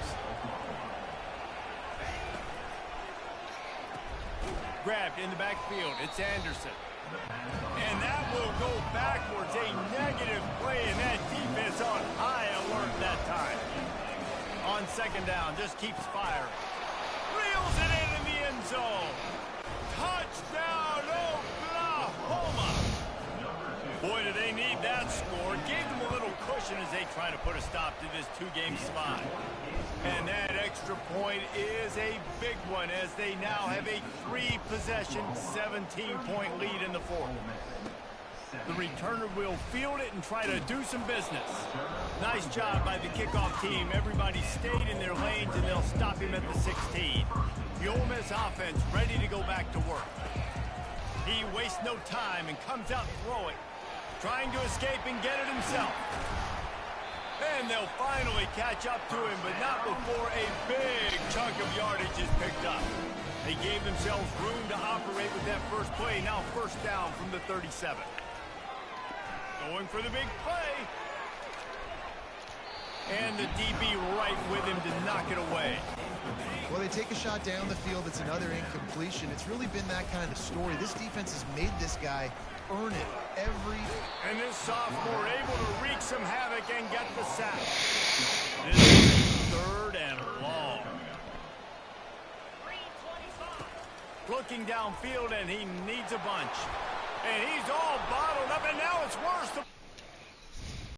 [SPEAKER 6] Grabbed in the backfield. It's Anderson. And that will go backwards. A negative play, and that defense on high alert that time. On second down, just keeps firing. Reels it in the end zone. Touchdown, Oklahoma. Boy, do they need that score. Gave them a little cushion as they try to put a stop to this 2-game slide. And that extra point is a big one as they now have a 3-possession, 17-point lead in the 4th. The returner will field it and try to do some business. Nice job by the kickoff team. Everybody stayed in their lanes, and they'll stop him at the 16. The Ole Miss offense ready to go back to work. He wastes no time and comes out throwing. Trying to escape and get it himself. And they'll finally catch up to him, but not before a big chunk of yardage is picked up. They gave themselves room to operate with that first play. Now first down from the 37. Going for the big play. And the DB right with him to knock it away.
[SPEAKER 5] Well, they take a shot down the field. It's another incompletion. It's really been that kind of story. This defense has made this guy earn it every.
[SPEAKER 6] And this sophomore able to wreak some havoc and get the sack. This is 3rd and long. Looking downfield, and he needs a bunch. And he's all bottled up, and now it's worse.